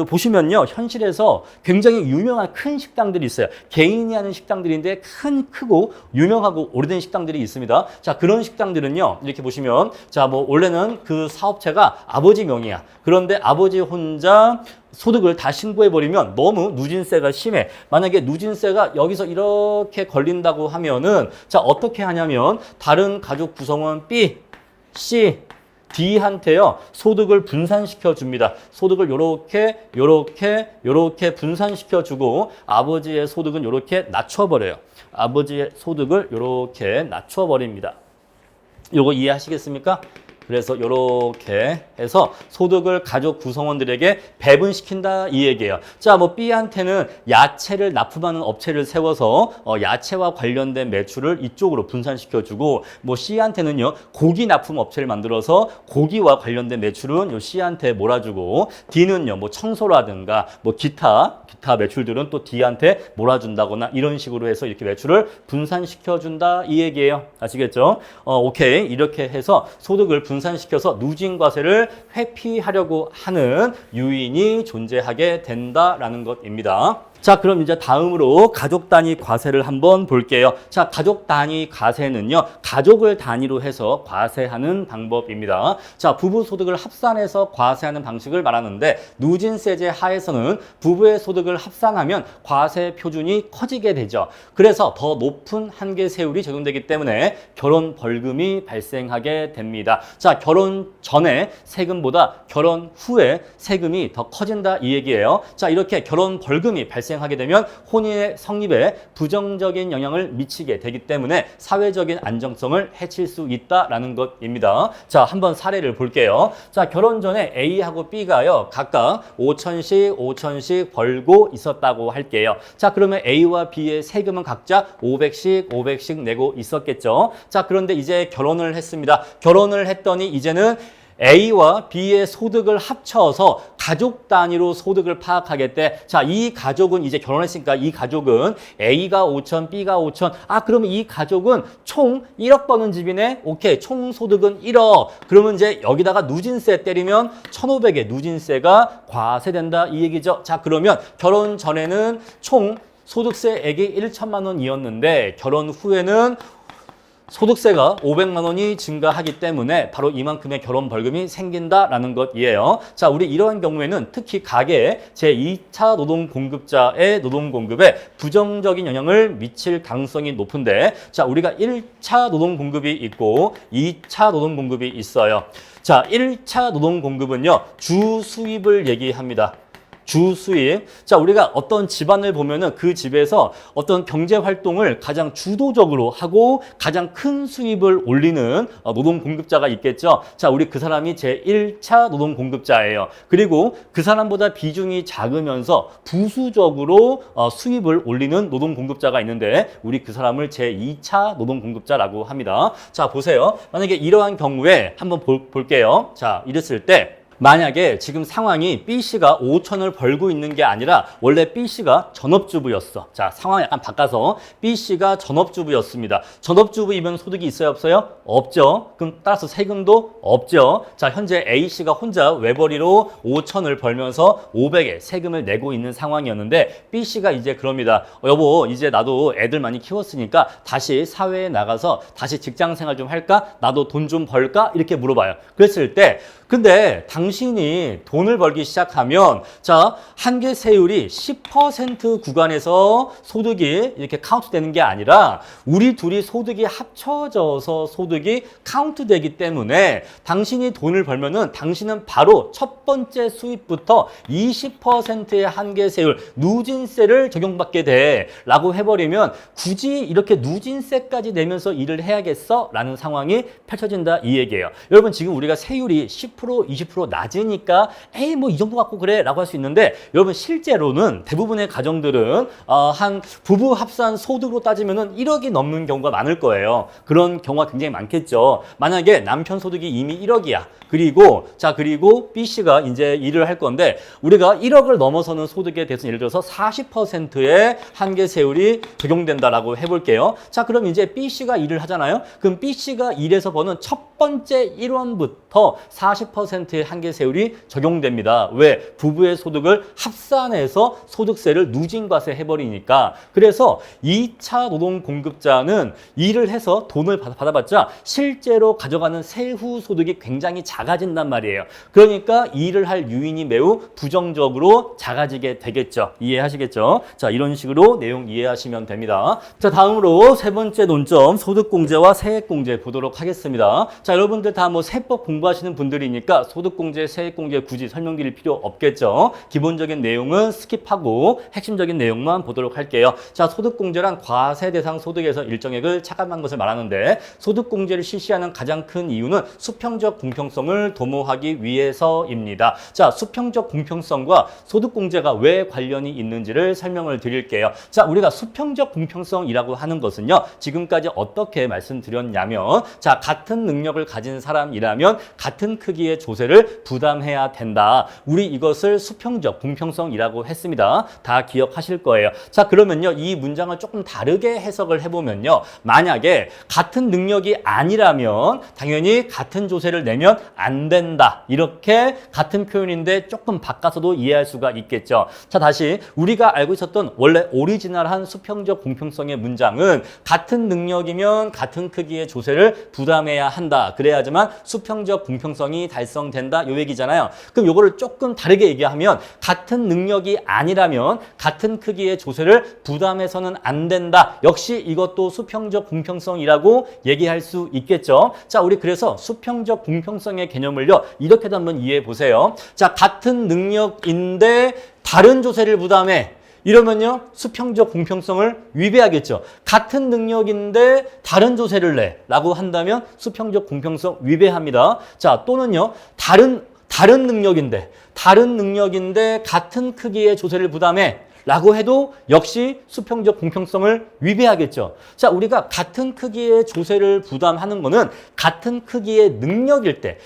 보시면요. 현실에서 굉장히 유명한 큰 식당들이 있어요. 개인이 하는 식당들인데 크고 유명하고 오래된 식당들이 있습니다. 자, 그런 식당들은요. 이렇게 보시면 자, 뭐 원래는 그 사업체가 아버지 명의야. 그런데 아버지 혼자 소득을 다 신고해버리면 너무 누진세가 심해. 만약에 누진세가 여기서 이렇게 걸린다고 하면은 자, 어떻게 하냐면 다른 가족 구성원 B, C, D한테요, 소득을 분산시켜 줍니다. 소득을 요렇게 분산시켜 주고, 아버지의 소득은 요렇게 낮춰버려요. 아버지의 소득을 요렇게 낮춰버립니다. 요거 이해하시겠습니까? 그래서 이렇게 해서 소득을 가족 구성원들에게 배분시킨다 이 얘기예요. 자, 뭐 B한테는 야채를 납품하는 업체를 세워서 야채와 관련된 매출을 이쪽으로 분산시켜주고, 뭐 C한테는요 고기 납품 업체를 만들어서 고기와 관련된 매출은 요 C한테 몰아주고, D는요 뭐 청소라든가 뭐 기타 매출들은 또 D한테 몰아준다거나 이런 식으로 해서 이렇게 매출을 분산시켜준다 이 얘기예요. 아시겠죠? 오케이. 이렇게 해서 소득을 분산시켜서 누진과세를 회피하려고 하는 요인이 존재하게 된다라는 것입니다. 자, 그럼 이제 다음으로 가족 단위 과세를 한번 볼게요. 자, 가족 단위 과세는요, 가족을 단위로 해서 과세하는 방법입니다. 자, 부부 소득을 합산해서 과세하는 방식을 말하는데, 누진세제 하에서는 부부의 소득을 합산하면 과세 표준이 커지게 되죠. 그래서 더 높은 한계세율이 적용되기 때문에 결혼 벌금이 발생하게 됩니다. 자, 결혼 전에 세금보다 결혼 후에 세금이 더 커진다 이 얘기예요. 자, 이렇게 결혼 벌금이 발생하게 되면 혼인의 성립에 부정적인 영향을 미치게 되기 때문에 사회적인 안정성을 해칠 수 있다라는 것입니다. 자, 한번 사례를 볼게요. 자, 결혼 전에 A하고 B가요 각각 5천씩 벌고 있었다고 할게요. 자, 그러면 A와 B의 세금은 각자 500씩 내고 있었겠죠. 자, 그런데 이제 결혼을 했습니다. 결혼을 했더니 이제는 A와 B의 소득을 합쳐서 가족 단위로 소득을 파악하겠대. 자, 이 가족은 이제 결혼했으니까 이 가족은 A가 5천, B가 5천. 아, 그러면 이 가족은 총 1억 버는 집이네. 오케이. 총 소득은 1억. 그러면 이제 여기다가 누진세 때리면 1,500의 누진세가 과세된다 이 얘기죠. 자, 그러면 결혼 전에는 총 소득세액이 1천만 원이었는데 결혼 후에는 소득세가 500만 원이 증가하기 때문에 바로 이만큼의 결혼 벌금이 생긴다라는 것이에요. 자, 우리 이러한 경우에는 특히 가계 제2차 노동 공급자의 노동 공급에 부정적인 영향을 미칠 가능성이 높은데, 자, 우리가 1차 노동 공급이 있고 2차 노동 공급이 있어요. 자, 1차 노동 공급은요, 주 수입을 얘기합니다. 주 수입. 자, 우리가 어떤 집안을 보면은 그 집에서 어떤 경제 활동을 가장 주도적으로 하고 가장 큰 수입을 올리는 노동 공급자가 있겠죠. 자, 우리 그 사람이 제1차 노동 공급자예요. 그리고 그 사람보다 비중이 작으면서 부수적으로 수입을 올리는 노동 공급자가 있는데 우리 그 사람을 제2차 노동 공급자라고 합니다. 자, 보세요. 만약에 이러한 경우에 한번 볼게요. 자, 이랬을 때 만약에 지금 상황이 B씨가 5천을 벌고 있는 게 아니라 원래 B씨가 전업주부였어. 자, 상황 약간 바꿔서 B씨가 전업주부였습니다. 전업주부이면 소득이 있어요, 없어요? 없죠. 그럼 따라서 세금도 없죠. 자, 현재 A씨가 혼자 외벌이로 5천을 벌면서 500의 세금을 내고 있는 상황이었는데 B씨가 이제 그럽니다. 여보, 이제 나도 애들 많이 키웠으니까 다시 사회에 나가서 다시 직장 생활 좀 할까? 나도 돈 좀 벌까? 이렇게 물어봐요. 그랬을 때 근데 당신이 돈을 벌기 시작하면 자, 한계세율이 10% 구간에서 소득이 이렇게 카운트 되는 게 아니라 우리 둘이 소득이 합쳐져서 소득이 카운트 되기 때문에 당신이 돈을 벌면은 당신은 바로 첫 번째 수입부터 20%의 한계세율 누진세를 적용받게 돼 라고 해버리면 굳이 이렇게 누진세까지 내면서 일을 해야겠어? 라는 상황이 펼쳐진다 이 얘기예요. 여러분 지금 우리가 세율이 10% 20% 낮으니까 에이 뭐 이 정도 갖고 그래 라고 할 수 있는데 여러분 실제로는 대부분의 가정들은 한 부부 합산 소득으로 따지면은 1억이 넘는 경우가 많을 거예요. 그런 경우가 굉장히 많겠죠. 만약에 남편 소득이 이미 1억이야. 그리고 B씨가 이제 일을 할 건데 우리가 1억을 넘어서는 소득에 대해서 예를 들어서 40%의 한계세율이 적용된다라고 해볼게요. 자, 그럼 이제 B씨가 일을 하잖아요. 그럼 B씨가 일해서 버는 첫 번째 1원부터 40%의 한계세율이 적용됩니다. 왜? 부부의 소득을 합산해서 소득세를 누진과세 해버리니까. 그래서 2차 노동공급자는 일을 해서 돈을 받아봤자 실제로 가져가는 세후 소득이 굉장히 작아진단 말이에요. 그러니까 일을 할 유인이 매우 부정적으로 작아지게 되겠죠. 이해하시겠죠? 자, 이런 식으로 내용 이해하시면 됩니다. 자, 다음으로 세 번째 논점 소득공제와 세액공제 보도록 하겠습니다. 자, 여러분들 다 뭐 세법 공부하시는 분들이니까 소득공제, 세액공제 굳이 설명드릴 필요 없겠죠. 기본적인 내용은 스킵하고 핵심적인 내용만 보도록 할게요. 자, 소득공제란 과세 대상 소득에서 일정액을 차감한 것을 말하는데 소득공제를 실시하는 가장 큰 이유는 수평적 공평성을 도모하기 위해서입니다. 자, 수평적 공평성과 소득공제가 왜 관련이 있는지를 설명을 드릴게요. 자, 우리가 수평적 공평성이라고 하는 것은요, 지금까지 어떻게 말씀드렸냐면, 자, 같은 능력을 가진 사람이라면 같은 크기의 조세를 부담해야 된다. 우리 이것을 수평적 공평성이라고 했습니다. 다 기억하실 거예요. 자, 그러면요, 이 문장을 조금 다르게 해석을 해보면요, 만약에 같은 능력이 아니라면 당연히 같은 조세를 내면 안 된다. 이렇게 같은 표현인데 조금 바꿔서도 이해할 수가 있겠죠. 자, 다시 우리가 알고 있었던 원래 오리지널한 수평적 공평성의 문장은 같은 능력이면 같은 크기의 조세를 부담해야 한다. 그래야지만 수평적 공평성이 달성된다. 요 얘기잖아요. 그럼 요거를 조금 다르게 얘기하면 같은 능력이 아니라면 같은 크기의 조세를 부담해서는 안 된다. 역시 이것도 수평적 공평성이라고 얘기할 수 있겠죠. 자, 우리 그래서 수평적 공평성의 개념을요, 이렇게도 한번 이해해 보세요. 자, 같은 능력인데 다른 조세를 부담해. 이러면요, 수평적 공평성을 위배하겠죠. 같은 능력인데 다른 조세를 내 라고 한다면 수평적 공평성 위배합니다. 자, 또는요, 다른 능력인데 같은 크기의 조세를 부담해 라고 해도 역시 수평적 공평성을 위배하겠죠. 자, 우리가 같은 크기의 조세를 부담하는 거는 같은 크기의 능력일 때,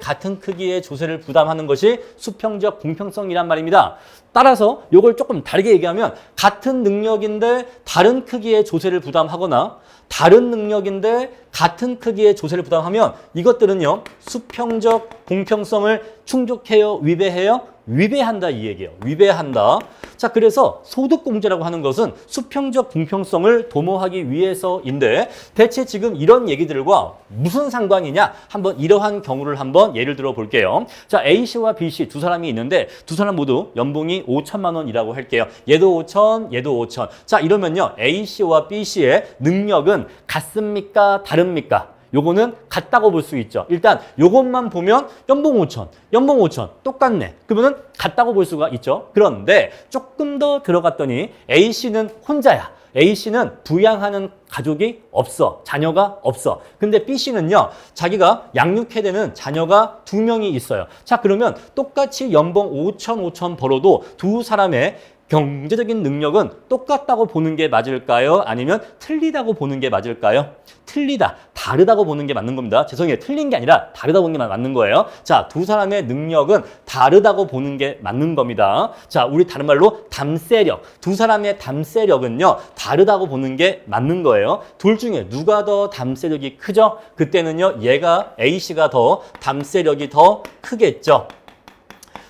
같은 크기의 조세를 부담하는 것이 수평적 공평성이란 말입니다. 따라서 이걸 조금 다르게 얘기하면 같은 능력인데 다른 크기의 조세를 부담하거나 다른 능력인데 같은 크기의 조세를 부담하면 이것들은요, 수평적 공평성을 충족해요, 위배해요? 위배한다, 이 얘기예요. 위배한다. 자, 그래서 소득공제라고 하는 것은 수평적 공평성을 도모하기 위해서인데 대체 지금 이런 얘기들과 무슨 상관이냐? 한번 이러한 경우를 한번 예를 들어 볼게요. 자, A씨와 B씨 두 사람이 있는데 두 사람 모두 연봉이 5천만 원이라고 할게요. 얘도 5천, 얘도 5천. 자, 이러면요, A씨와 B씨의 능력은 같습니까? 다릅니까? 요거는 같다고 볼 수 있죠. 일단 요것만 보면 연봉 5천 똑같네. 그러면은 같다고 볼 수가 있죠. 그런데 조금 더 들어갔더니 A씨는 혼자야. A씨는 부양하는 가족이 없어. 자녀가 없어. 근데 B씨는요, 자기가 양육해야 되는 자녀가 2명이 있어요. 자, 그러면 똑같이 연봉 5천 벌어도 두 사람의 경제적인 능력은 똑같다고 보는 게 맞을까요? 아니면 틀리다고 보는 게 맞을까요? 틀리다, 다르다고 보는 게 맞는 겁니다. 죄송해요. 틀린 게 아니라 다르다고 보는 게 맞는 거예요. 자, 두 사람의 능력은 다르다고 보는 게 맞는 겁니다. 자, 우리 다른 말로 담세력. 두 사람의 담세력은요, 다르다고 보는 게 맞는 거예요. 둘 중에 누가 더 담세력이 크죠? 그때는요, 얘가 A씨가 더 담세력이 더 크겠죠.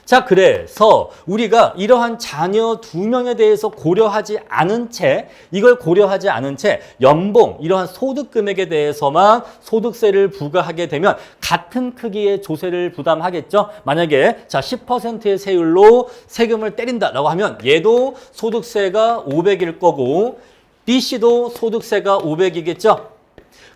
자, 그래서 우리가 이러한 자녀 2명에 대해서 고려하지 않은 채, 이걸 고려하지 않은 채 연봉, 이러한 소득 금액에 대해서만 소득세를 부과하게 되면 같은 크기의 조세를 부담하겠죠. 만약에 자, 10%의 세율로 세금을 때린다라고 하면 얘도 소득세가 500일 거고 B씨도 소득세가 500이겠죠.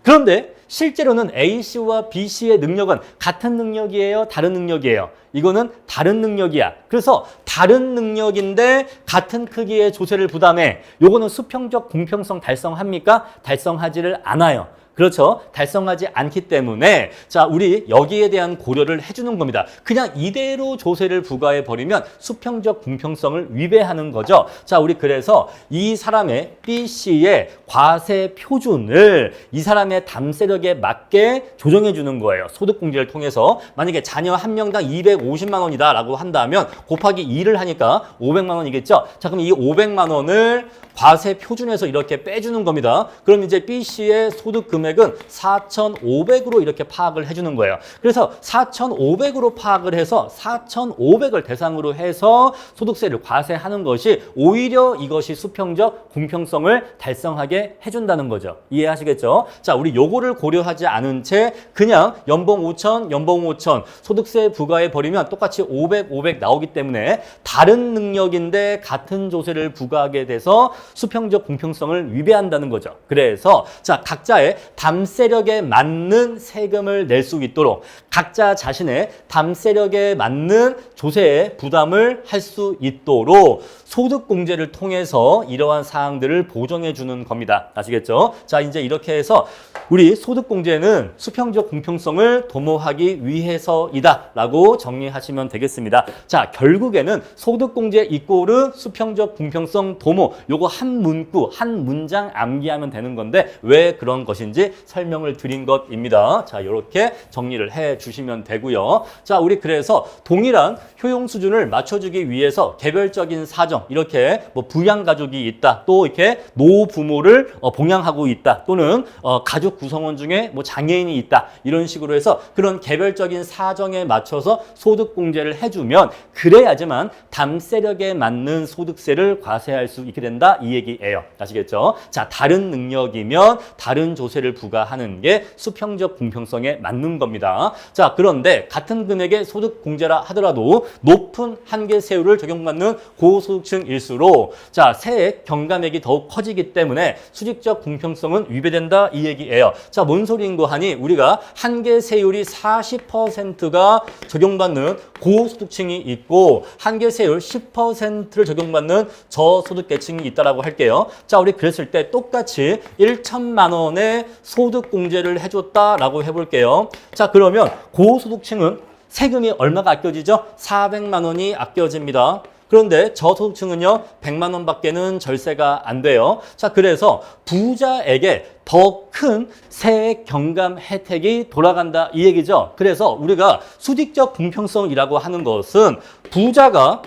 그런데 실제로는 A씨와 B씨의 능력은 같은 능력이에요? 다른 능력이에요? 이거는 다른 능력이야. 그래서 다른 능력인데 같은 크기의 조세를 부담해. 요거는 수평적 공평성 달성합니까? 달성하지를 않아요. 그렇죠. 달성하지 않기 때문에 자, 우리 여기에 대한 고려를 해주는 겁니다. 그냥 이대로 조세를 부과해 버리면 수평적 공평성을 위배하는 거죠. 자, 우리 그래서 이 사람의 B씨의 과세 표준을 이 사람의 담세력에 맞게 조정해 주는 거예요. 소득공제를 통해서. 만약에 자녀 한 명당 250만 원이다 라고 한다면 곱하기 2를 하니까 500만 원이겠죠. 자, 그럼 이 500만 원을 과세 표준에서 이렇게 빼주는 겁니다. 그럼 이제 B씨의 소득 금액 금액은 4,500으로 이렇게 파악을 해주는 거예요. 그래서 4,500으로 파악을 해서 4,500을 대상으로 해서 소득세를 과세하는 것이 오히려 이것이 수평적 공평성을 달성하게 해준다는 거죠. 이해하시겠죠? 자, 우리 요거를 고려하지 않은 채 그냥 연봉 5천 소득세 부과해 버리면 똑같이 500 나오기 때문에 다른 능력인데 같은 조세를 부과하게 돼서 수평적 공평성을 위배한다는 거죠. 그래서 자, 각자의 담세력에 맞는 세금을 낼 수 있도록 각자 자신의 담세력에 맞는 조세의 부담을 할 수 있도록 소득공제를 통해서 이러한 사항들을 보정해 주는 겁니다. 아시겠죠? 자, 이제 이렇게 해서 우리 소득공제는 수평적 공평성을 도모하기 위해서이다 라고 정리하시면 되겠습니다. 자, 결국에는 소득공제 이꼬르 수평적 공평성 도모, 요거 한 문구, 한 문장 암기하면 되는 건데 왜 그런 것인지 설명을 드린 것입니다. 자, 이렇게 정리를 해 주시면 되고요. 자, 우리 그래서 동일한 효용 수준을 맞춰주기 위해서 개별적인 사정, 이렇게 뭐 부양 가족이 있다, 또 이렇게 노부모를 봉양하고 있다, 또는 가족 구성원 중에 뭐 장애인이 있다, 이런 식으로 해서 그런 개별적인 사정에 맞춰서 소득공제를 해주면 그래야지만 담세력에 맞는 소득세를 과세할 수 있게 된다, 이 얘기예요. 아시겠죠? 자, 다른 능력이면 다른 조세를 부과하는 게 수평적 공평성에 맞는 겁니다. 자, 그런데 같은 금액의 소득공제라 하더라도 높은 한계세율을 적용받는 고소득층일수록 자, 세액 경감액이 더욱 커지기 때문에 수직적 공평성은 위배된다, 이 얘기예요. 자, 뭔 소리인고 하니 우리가 한계세율이 40%가 적용받는 고소득층이 있고 한계세율 10%를 적용받는 저소득계층이 있다라고 할게요. 자, 우리 그랬을 때 똑같이 1천만 원의 소득공제를 해줬다라고 해볼게요. 자, 그러면 고소득층은 세금이 얼마가 아껴지죠? 400만 원이 아껴집니다. 그런데 저소득층은요, 100만 원밖에는 절세가 안 돼요. 자, 그래서 부자에게 더 큰 세액 경감 혜택이 돌아간다, 이 얘기죠. 그래서 우리가 수직적 공평성이라고 하는 것은 부자가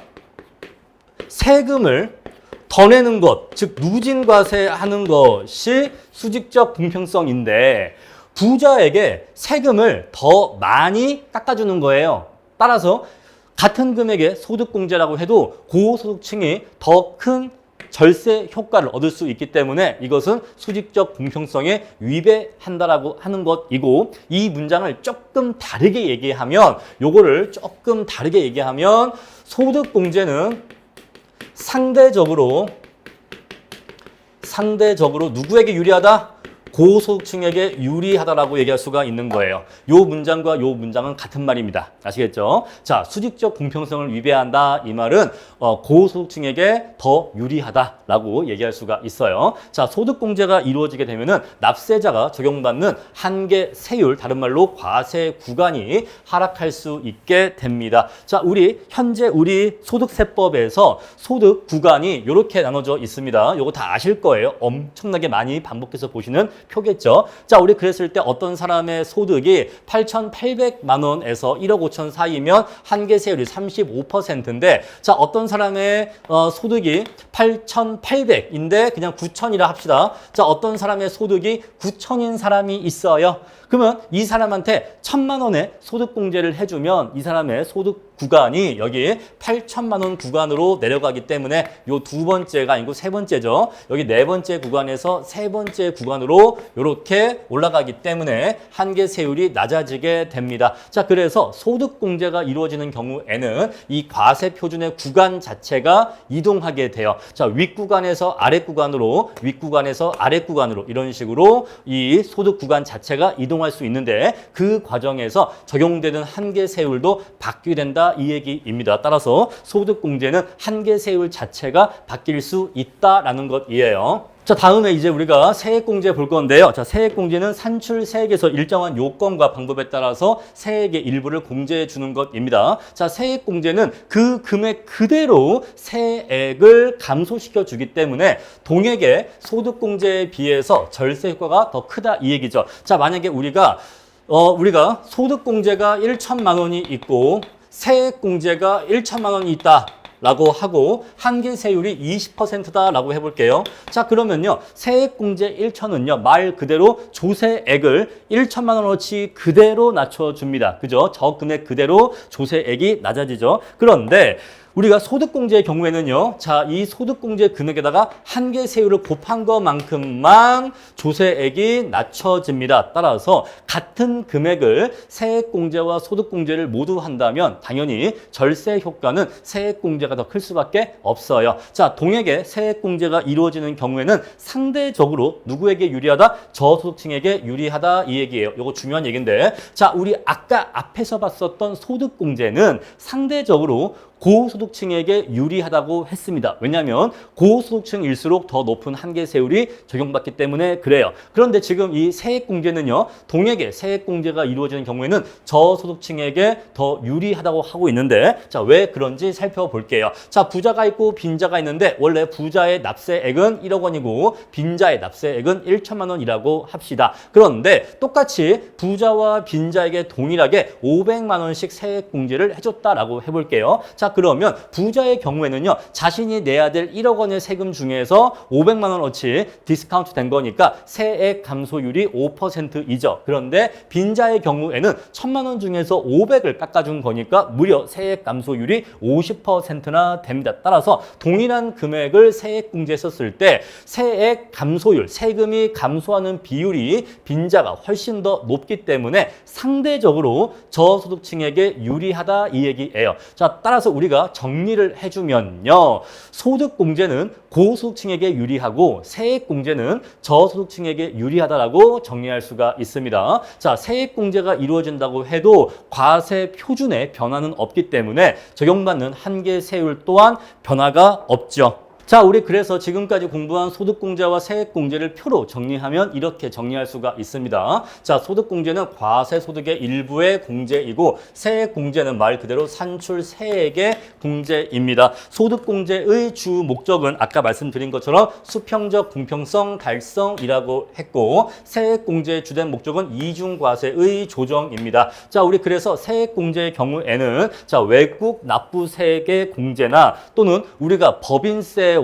세금을 더 내는 것, 즉 누진과세하는 것이 수직적 공평성인데 부자에게 세금을 더 많이 깎아주는 거예요. 따라서 같은 금액의 소득공제라고 해도 고소득층이 더 큰 절세 효과를 얻을 수 있기 때문에 이것은 수직적 공평성에 위배한다라고 하는 것이고, 이 문장을 조금 다르게 얘기하면, 요거를 조금 다르게 얘기하면 소득공제는 상대적으로 누구에게 유리하다? 고소득층에게 유리하다라고 얘기할 수가 있는 거예요. 요 문장과 요 문장은 같은 말입니다. 아시겠죠? 자, 수직적 공평성을 위배한다, 이 말은 고소득층에게 더 유리하다라고 얘기할 수가 있어요. 자, 소득공제가 이루어지게 되면은 납세자가 적용받는 한계세율, 다른 말로 과세 구간이 하락할 수 있게 됩니다. 자, 현재 우리 소득세법에서 소득 구간이 이렇게 나눠져 있습니다. 요거 다 아실 거예요. 엄청나게 많이 반복해서 보시는 표겠죠. 자, 우리 그랬을 때 어떤 사람의 소득이 8,800만 원에서 1억 5천 사이면 한계세율이 35%인데, 자, 어떤 사람의 소득이 8,800인데 그냥 9,000이라 합시다. 자, 어떤 사람의 소득이 9,000인 사람이 있어요. 그러면 이 사람한테 1,000만 원의 소득공제를 해주면 이 사람의 소득 구간이 여기 8천만 원 구간으로 내려가기 때문에 요 두 번째가 아니고 세 번째죠. 여기 네 번째 구간에서 세 번째 구간으로 이렇게 올라가기 때문에 한계세율이 낮아지게 됩니다. 자, 그래서 소득공제가 이루어지는 경우에는 이 과세표준의 구간 자체가 이동하게 돼요. 자, 윗구간에서 아랫구간으로, 윗구간에서 아랫구간으로 이런 식으로 이 소득 구간 자체가 이동할 수 있는데 그 과정에서 적용되는 한계세율도 바뀌게 된다, 이 얘기입니다. 따라서 소득공제는 한계세율 자체가 바뀔 수 있다라는 것이에요. 자, 다음에 이제 우리가 세액공제 볼 건데요. 자, 세액공제는 산출 세액에서 일정한 요건과 방법에 따라서 세액의 일부를 공제해 주는 것입니다. 자, 세액공제는 그 금액 그대로 세액을 감소시켜 주기 때문에 동액의 소득공제에 비해서 절세 효과가 더 크다, 이 얘기죠. 자, 만약에 우리가 소득공제가 1천만 원이 있고 세액공제가 1천만 원이 있다. 라고 하고 한계 세율이 20%다라고 해볼게요. 자, 그러면요. 세액공제 1천은요. 말 그대로 조세액을 1천만 원어치 그대로 낮춰줍니다. 그죠? 저 금액 그대로 조세액이 낮아지죠. 그런데 우리가 소득공제의 경우에는요. 자, 이 소득공제 금액에다가 한계 세율을 곱한 것만큼만 조세액이 낮춰집니다. 따라서 같은 금액을 세액공제와 소득공제를 모두 한다면 당연히 절세 효과는 세액공제가 더 클 수밖에 없어요. 자, 동액의 세액공제가 이루어지는 경우에는 상대적으로 누구에게 유리하다? 저소득층에게 유리하다 이 얘기예요. 이거 중요한 얘기인데, 자, 우리 아까 앞에서 봤었던 소득공제는 상대적으로 고소득층에게 유리하다고 했습니다. 왜냐하면 고소득층일수록 더 높은 한계 세율이 적용받기 때문에 그래요. 그런데 지금 이 세액공제는요. 동액의 세액공제가 이루어지는 경우에는 저소득층에게 더 유리하다고 하고 있는데, 자, 왜 그런지 살펴볼게요. 자, 부자가 있고 빈자가 있는데 원래 부자의 납세액은 1억 원이고 빈자의 납세액은 1천만 원이라고 합시다. 그런데 똑같이 부자와 빈자에게 동일하게 500만 원씩 세액공제를 해줬다라고 해볼게요. 자, 그러면 부자의 경우에는요. 자신이 내야 될 1억 원의 세금 중에서 500만 원어치 디스카운트 된 거니까 세액 감소율이 5%이죠. 그런데 빈자의 경우에는 1,000만 원 중에서 500을 깎아준 거니까 무려 세액 감소율이 50%나 됩니다. 따라서 동일한 금액을 세액 공제했었을 때 세액 감소율, 세금이 감소하는 비율이 빈자가 훨씬 더 높기 때문에 상대적으로 저소득층에게 유리하다 이 얘기예요. 자, 따라서 우리가 정리를 해주면요. 소득공제는 고소득층에게 유리하고 세액공제는 저소득층에게 유리하다라고 정리할 수가 있습니다. 자, 세액공제가 이루어진다고 해도 과세 표준에 변화는 없기 때문에 적용받는 한계 세율 또한 변화가 없죠. 자, 우리 그래서 지금까지 공부한 소득공제와 세액공제를 표로 정리하면 이렇게 정리할 수가 있습니다. 자, 소득공제는 과세소득의 일부의 공제이고 세액공제는 말 그대로 산출세액의 공제입니다. 소득공제의 주 목적은 아까 말씀드린 것처럼 수평적 공평성 달성이라고 했고 세액공제의 주된 목적은 이중과세의 조정입니다. 자, 우리 그래서 세액공제의 경우에는 자, 외국 납부세액의 공제나 또는 우리가 법인세와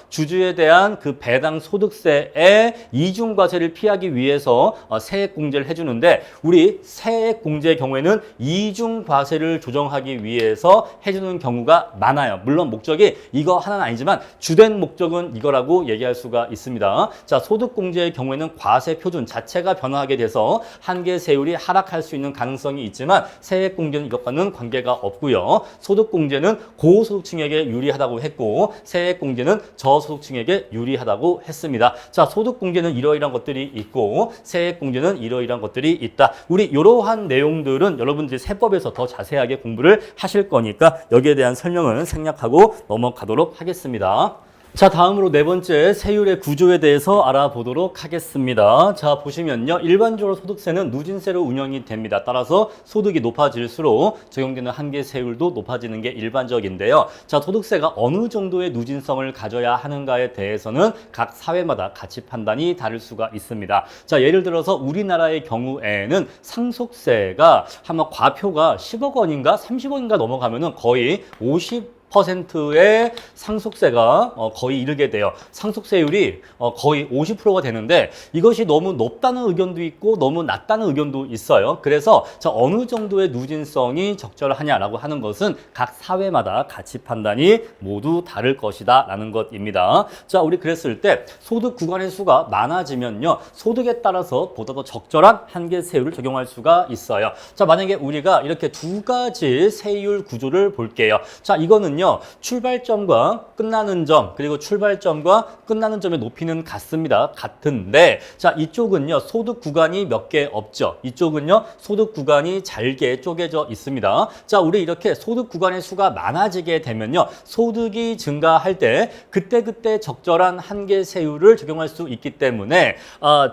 주주에 대한 그 배당 소득세의 이중과세를 피하기 위해서 세액공제를 해주는데 우리 세액공제의 경우에는 이중과세를 조정하기 위해서 해주는 경우가 많아요. 물론 목적이 이거 하나는 아니지만 주된 목적은 이거라고 얘기할 수가 있습니다. 자, 소득공제의 경우에는 과세 표준 자체가 변화하게 돼서 한계 세율이 하락할 수 있는 가능성이 있지만 세액공제는 이것과는 관계가 없고요. 소득공제는 고소득층에게 유리하다고 했고 세액공제는 저소득층에게 유리하다고 했습니다. 자, 소득공제는 이러이러한 것들이 있고 세액공제는 이러이러한 것들이 있다. 우리 이러한 내용들은 여러분들이 세법에서 더 자세하게 공부를 하실 거니까 여기에 대한 설명은 생략하고 넘어가도록 하겠습니다. 자, 다음으로 네 번째 세율의 구조에 대해서 알아보도록 하겠습니다. 자, 보시면요. 일반적으로 소득세는 누진세로 운영이 됩니다. 따라서 소득이 높아질수록 적용되는 한계 세율도 높아지는 게 일반적인데요. 자, 소득세가 어느 정도의 누진성을 가져야 하는가에 대해서는 각 사회마다 가치 판단이 다를 수가 있습니다. 자, 예를 들어서 우리나라의 경우에는 상속세가 아마 과표가 10억 원인가 30억인가 넘어가면은 거의 50%의 상속세가 거의 이르게 돼요. 상속세율이 거의 50%가 되는데 이것이 너무 높다는 의견도 있고 너무 낮다는 의견도 있어요. 그래서 자, 어느 정도의 누진성이 적절하냐라고 하는 것은 각 사회마다 가치 판단이 모두 다를 것이다 라는 것입니다. 자, 우리 그랬을 때 소득 구간의 수가 많아지면요. 소득에 따라서 보다 더 적절한 한계 세율을 적용할 수가 있어요. 자, 만약에 우리가 이렇게 두 가지 세율 구조를 볼게요. 자, 이거는요. 출발점과 끝나는 점 그리고 출발점과 끝나는 점의 높이는 같은데 자, 이쪽은요. 소득 구간이 몇 개 없죠. 이쪽은요. 소득 구간이 잘게 쪼개져 있습니다. 자, 우리 이렇게 소득 구간의 수가 많아지게 되면요. 소득이 증가할 때 그때그때 적절한 한계 세율을 적용할 수 있기 때문에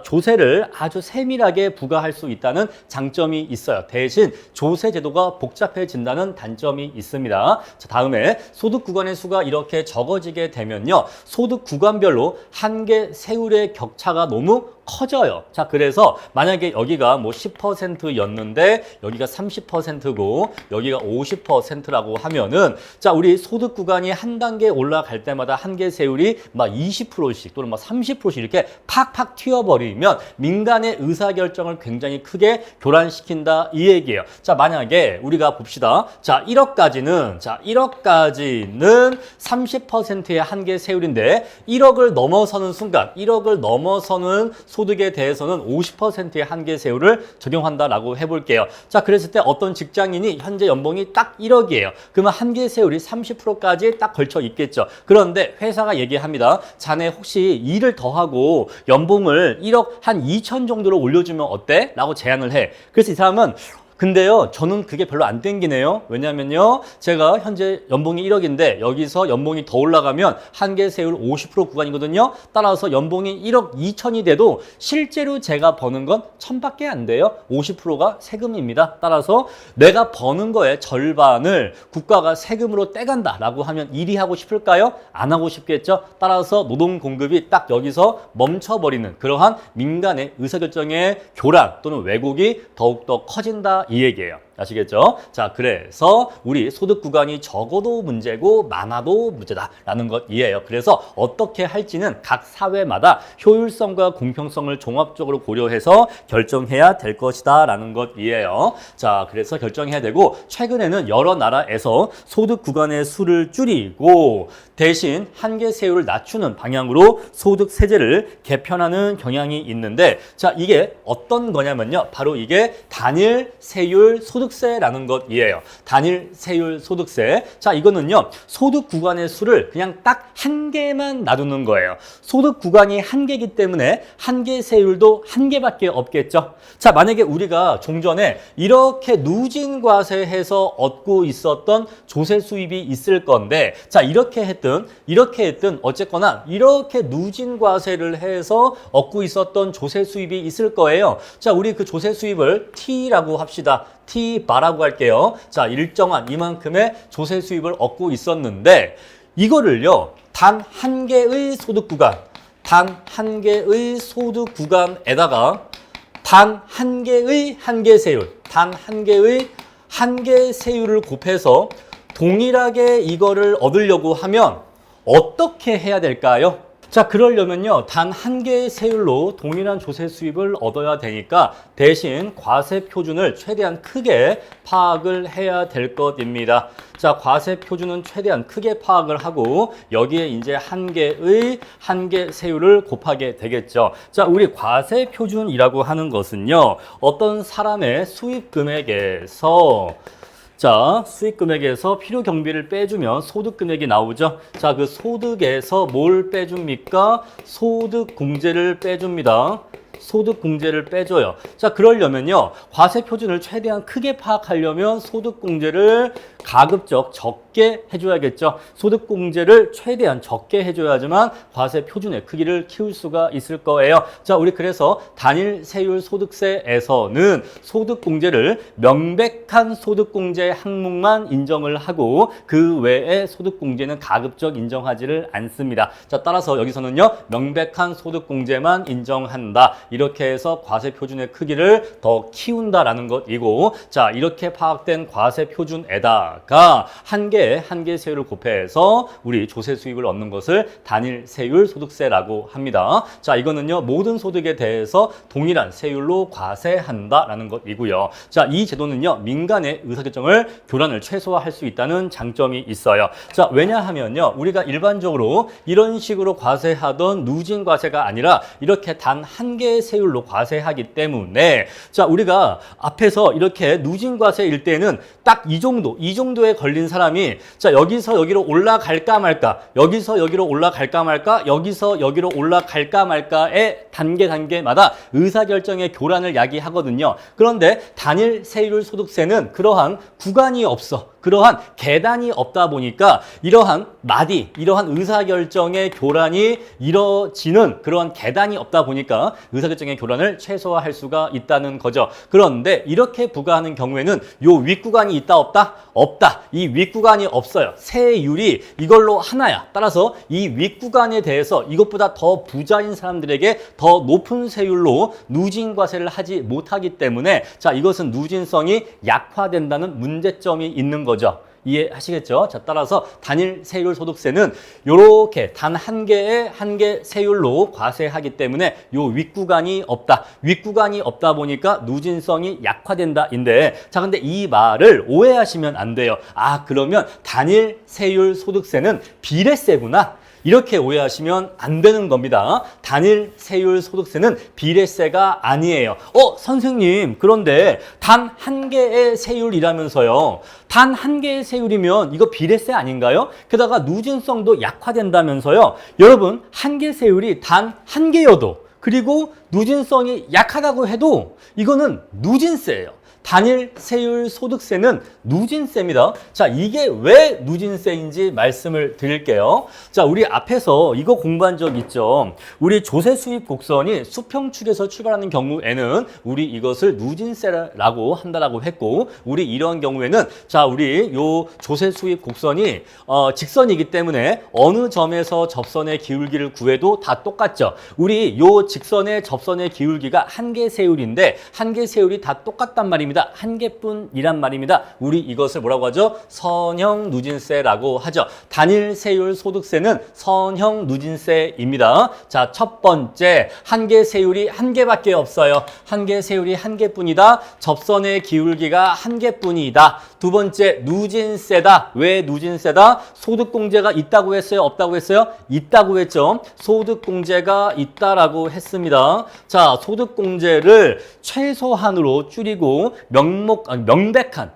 조세를 아주 세밀하게 부과할 수 있다는 장점이 있어요. 대신 조세 제도가 복잡해진다는 단점이 있습니다. 자, 다음에 소득 구간의 수가 이렇게 적어지게 되면요. 소득 구간별로 한계 세율의 격차가 너무 커져요. 자, 그래서 만약에 여기가 뭐 10%였는데 여기가 30%고 여기가 50%라고 하면은 자, 우리 소득 구간이 한 단계 올라갈 때마다 한계 세율이 막 20%씩 또는 막 30%씩 이렇게 팍팍 튀어버리면 민간의 의사결정을 굉장히 크게 교란시킨다 이 얘기예요. 자, 만약에 우리가 봅시다. 자, 1억까지는 30%의 한계 세율인데 1억을 넘어서는 순간 1억을 넘어서는 소득에 대해서는 50%의 한계 세율을 적용한다라고 해볼게요. 자, 그랬을 때 어떤 직장인이 현재 연봉이 딱 1억이에요. 그러면 한계 세율이 30%까지 딱 걸쳐 있겠죠. 그런데 회사가 얘기합니다. 자네 혹시 일을 더하고 연봉을 1억 한 2천 정도로 올려주면 어때? 라고 제안을 해. 그래서 이 사람은 근데요, 저는 그게 별로 안 땡기네요. 왜냐면요, 제가 현재 연봉이 1억인데 여기서 연봉이 더 올라가면 한계 세율 50% 구간이거든요. 따라서 연봉이 1억 2천이 돼도 실제로 제가 버는 건 1,000밖에 안 돼요. 50%가 세금입니다. 따라서 내가 버는 거의 절반을 국가가 세금으로 떼간다라고 하면 일이 하고 싶을까요? 안 하고 싶겠죠. 따라서 노동 공급이 딱 여기서 멈춰버리는 그러한 민간의 의사결정의 교란 또는 왜곡이 더욱더 커진다. 이 얘기예요. 아시겠죠? 자, 그래서 우리 소득 구간이 적어도 문제고 많아도 문제다라는 것 이해해요. 그래서 어떻게 할지는 각 사회마다 효율성과 공평성을 종합적으로 고려해서 결정해야 될 것이다라는 것 이해해요. 자, 그래서 결정해야 되고 최근에는 여러 나라에서 소득 구간의 수를 줄이고 대신 한계 세율을 낮추는 방향으로 소득 세제를 개편하는 경향이 있는데 자, 이게 어떤 거냐면요. 바로 이게 단일 세율 소득세라는 것이에요. 단일 세율 소득세. 자, 이거는요. 소득 구간의 수를 그냥 딱 한 개만 놔두는 거예요. 소득 구간이 한 개이기 때문에 한계 세율도 한 개밖에 없겠죠. 자, 만약에 우리가 종전에 이렇게 누진과세해서 얻고 있었던 조세 수입이 있을 건데 자, 이렇게 했든 어쨌거나 이렇게 누진과세를 해서 얻고 있었던 조세 수입이 있을 거예요. 자, 우리 그 조세 수입을 T라고 합시다. T바라고 할게요. 자, 일정한 이만큼의 조세 수입을 얻고 있었는데 이거를요. 단 한 개의 소득 구간, 단 한 개의 소득 구간에다가 단 한 개의 한계 세율, 단 한 개의 한계 세율을 곱해서 동일하게 이거를 얻으려고 하면 어떻게 해야 될까요? 자, 그러려면요, 단 한 개의 세율로 동일한 조세 수입을 얻어야 되니까 대신 과세 표준을 최대한 크게 파악을 해야 될 것입니다. 자, 과세 표준은 최대한 크게 파악을 하고 여기에 이제 한 개의 한계 세율을 곱하게 되겠죠. 자, 우리 과세 표준이라고 하는 것은요, 어떤 사람의 수입 금액에서 자, 수익 금액에서 필요 경비를 빼주면 소득 금액이 나오죠. 자, 그 소득에서 뭘 빼줍니까? 소득 공제를 빼줍니다. 소득 공제를 빼줘요. 자, 그러려면요. 과세 표준을 최대한 크게 파악하려면 소득 공제를 가급적 적게 해줘야겠죠. 소득 공제를 최대한 적게 해줘야지만 과세 표준의 크기를 키울 수가 있을 거예요. 자, 우리 그래서 단일 세율 소득세에서는 소득 공제를 명백한 소득 공제 항목만 인정을 하고 그 외에 소득 공제는 가급적 인정하지를 않습니다. 자, 따라서 여기서는요. 명백한 소득 공제만 인정한다. 이렇게 해서 과세 표준의 크기를 더 키운다라는 것이고 자, 이렇게 파악된 과세 표준에다가 한계 세율을 곱해서 우리 조세 수입을 얻는 것을 단일 세율 소득세라고 합니다. 자, 이거는요. 모든 소득에 대해서 동일한 세율로 과세한다라는 것이고요. 자, 이 제도는요. 민간의 의사결정을 교란을 최소화할 수 있다는 장점이 있어요. 자, 왜냐하면요. 우리가 일반적으로 이런 식으로 과세하던 누진 과세가 아니라 이렇게 단 한 개의 세율로 과세하기 때문에 자, 우리가 앞에서 이렇게 누진 과세일 때는 딱 이 정도에 걸린 사람이 자, 여기서 여기로 올라갈까 말까, 여기서 여기로 올라갈까 말까, 여기서 여기로 올라갈까 말까의 단계마다 의사결정의 교란을 야기하거든요. 그런데 단일 세율 소득세는 그러한 구간이 없어. 그러한 계단이 없다 보니까 이러한 의사결정의 교란이 이뤄지는 그러한 계단이 없다 보니까 의사결정의 교란을 최소화할 수가 있다는 거죠. 그런데 이렇게 부과하는 경우에는 요 윗구간이 있다 없다? 없다. 이 윗구간이 없어요. 세율이 이걸로 하나야. 따라서 이 윗구간에 대해서 이것보다 더 부자인 사람들에게 더 높은 세율로 누진 과세를 하지 못하기 때문에 자, 이것은 누진성이 약화된다는 문제점이 있는 거죠. 이해하시겠죠? 자, 따라서 단일 세율 소득세는 요렇게 단 한 개의 한 개 세율로 과세하기 때문에 요 윗구간이 없다. 윗구간이 없다 보니까 누진성이 약화된다인데 자, 근데 이 말을 오해하시면 안 돼요. 아, 그러면 단일 세율 소득세는 비례세구나. 이렇게 오해하시면 안 되는 겁니다. 단일 세율 소득세는 비례세가 아니에요. 선생님, 그런데 단 한 개의 세율이라면서요. 단 한 개의 세율이면 이거 비례세 아닌가요? 게다가 누진성도 약화된다면서요. 여러분, 한 개 세율이 단 한 개여도 그리고 누진성이 약하다고 해도 이거는 누진세예요. 단일 세율 소득세는 누진세입니다. 자, 이게 왜 누진세인지 말씀을 드릴게요. 자, 우리 앞에서 이거 공부한 적 있죠. 우리 조세 수입 곡선이 수평축에서 출발하는 경우에는 우리 이것을 누진세라고 한다라고 했고, 우리 이런 경우에는 자, 우리 요 조세 수입 곡선이 직선이기 때문에 어느 점에서 접선의 기울기를 구해도 다 똑같죠. 우리 요 직선의 접선의 기울기가 한 개 세율인데 한 개 세율이 다 똑같단 말입니다. 한 개뿐이란 말입니다. 우리 이것을 뭐라고 하죠? 선형 누진세라고 하죠. 단일 세율 소득세는 선형 누진세입니다. 자, 첫 번째, 한 개 세율이 한 개밖에 없어요. 한 개 세율이 한 개뿐이다. 접선의 기울기가 한 개뿐이다. 두 번째, 누진세다. 왜 누진세다? 소득공제가 있다고 했어요? 없다고 했어요? 있다고 했죠. 소득공제가 있다라고 했습니다. 자, 소득공제를 최소한으로 줄이고 명백한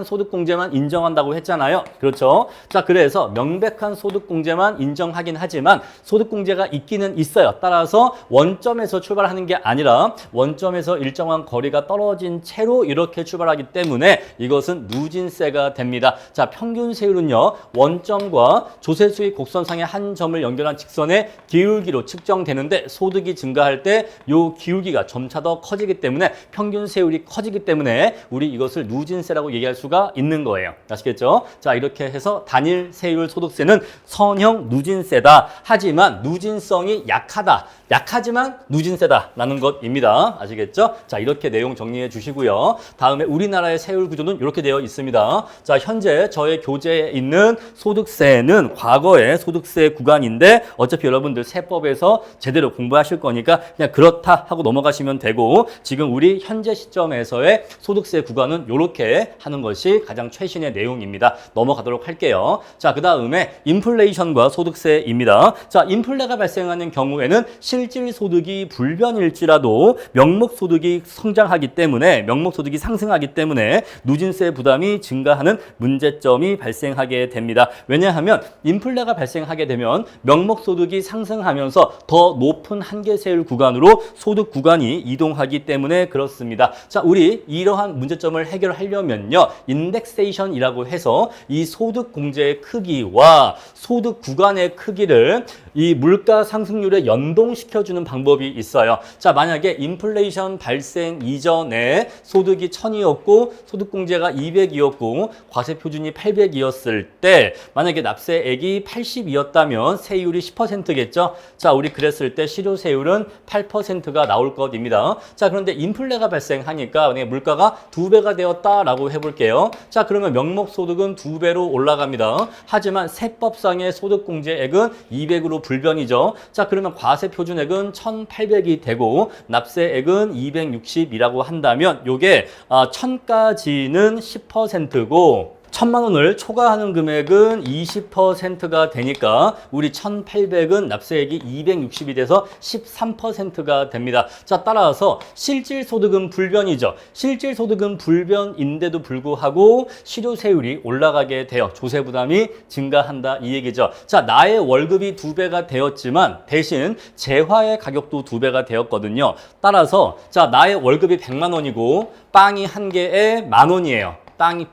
소득공제만 인정한다고 했잖아요. 그렇죠? 자, 그래서 명백한 소득공제만 인정하긴 하지만 소득공제가 있기는 있어요. 따라서 원점에서 출발하는 게 아니라 원점에서 일정한 거리가 떨어진 채로 이렇게 출발하기 때문에 이것은 누진세가 됩니다. 자, 평균 세율은요, 원점과 조세 수익 곡선상의 한 점을 연결한 직선의 기울기로 측정되는데 소득이 증가할 때 요 기울기가 점차 더 커지기 때문에 평균 세율이 커지기 때문에 우리 이것을 누진세라고 얘기할 수가 있는 거예요. 아시겠죠? 자, 이렇게 해서 단일 세율 소득세는 선형 누진세다. 하지만 누진성이 약하다. 약하지만 누진세다라는 것입니다. 아시겠죠? 자, 이렇게 내용 정리해 주시고요. 다음에 우리나라의 세율 구조는 이렇게 되어 있습니다. 자, 현재 저의 교재에 있는 소득세는 과거의 소득세 구간인데 어차피 여러분들 세법에서 제대로 공부하실 거니까 그냥 그렇다 하고 넘어가시면 되고 지금 우리 현재 시점에서의 소득세 구간은 이렇게 하는 것이 가장 최신의 내용입니다. 넘어가도록 할게요. 자, 그 다음에 인플레이션과 소득세입니다. 자, 인플레가 발생하는 경우에는 실질 소득이 불변일지라도 명목 소득이 성장하기 때문에 명목 소득이 상승하기 때문에 누진세 부담이 증가하는 문제점이 발생하게 됩니다. 왜냐하면 인플레가 발생하게 되면 명목 소득이 상승하면서 더 높은 한계 세율 구간으로 소득 구간이 이동하기 때문에 그렇습니다. 자, 우리 이러한 문제점을 해결하려면요, 인덱세이션이라고 해서 이 소득 공제의 크기와 소득 구간의 크기를 이 물가 상승률에 연동시켜주는 방법이 있어요. 자, 만약에 인플레이션 발생 이전에 소득이 1000이었고 소득공제가 200이었고 과세표준이 800이었을 때 만약에 납세액이 80이었다면 세율이 10%겠죠. 자, 우리 그랬을 때 실효세율은 8%가 나올 것입니다. 자, 그런데 인플레가 발생하니까 만약에 물가가 2배가 되었다라고 해볼게요. 자, 그러면 명목소득은 2배로 올라갑니다. 하지만 세법상의 소득공제액은 200으로 불변이죠. 자, 그러면 과세표준액은 1800이 되고 납세액은 260이라고 한다면 요게 1000까지는 10%고 1000만 원을 초과하는 금액은 20%가 되니까 우리 1800은 납세액이 260이 돼서 13%가 됩니다. 자, 따라서 실질소득은 불변이죠. 실질소득은 불변인데도 불구하고 실효세율이 올라가게 돼요. 조세부담이 증가한다 이 얘기죠. 자, 나의 월급이 2배가 되었지만 대신 재화의 가격도 2배가 되었거든요. 따라서 자, 나의 월급이 100만 원이고 빵이 한 개에 10,000원이에요.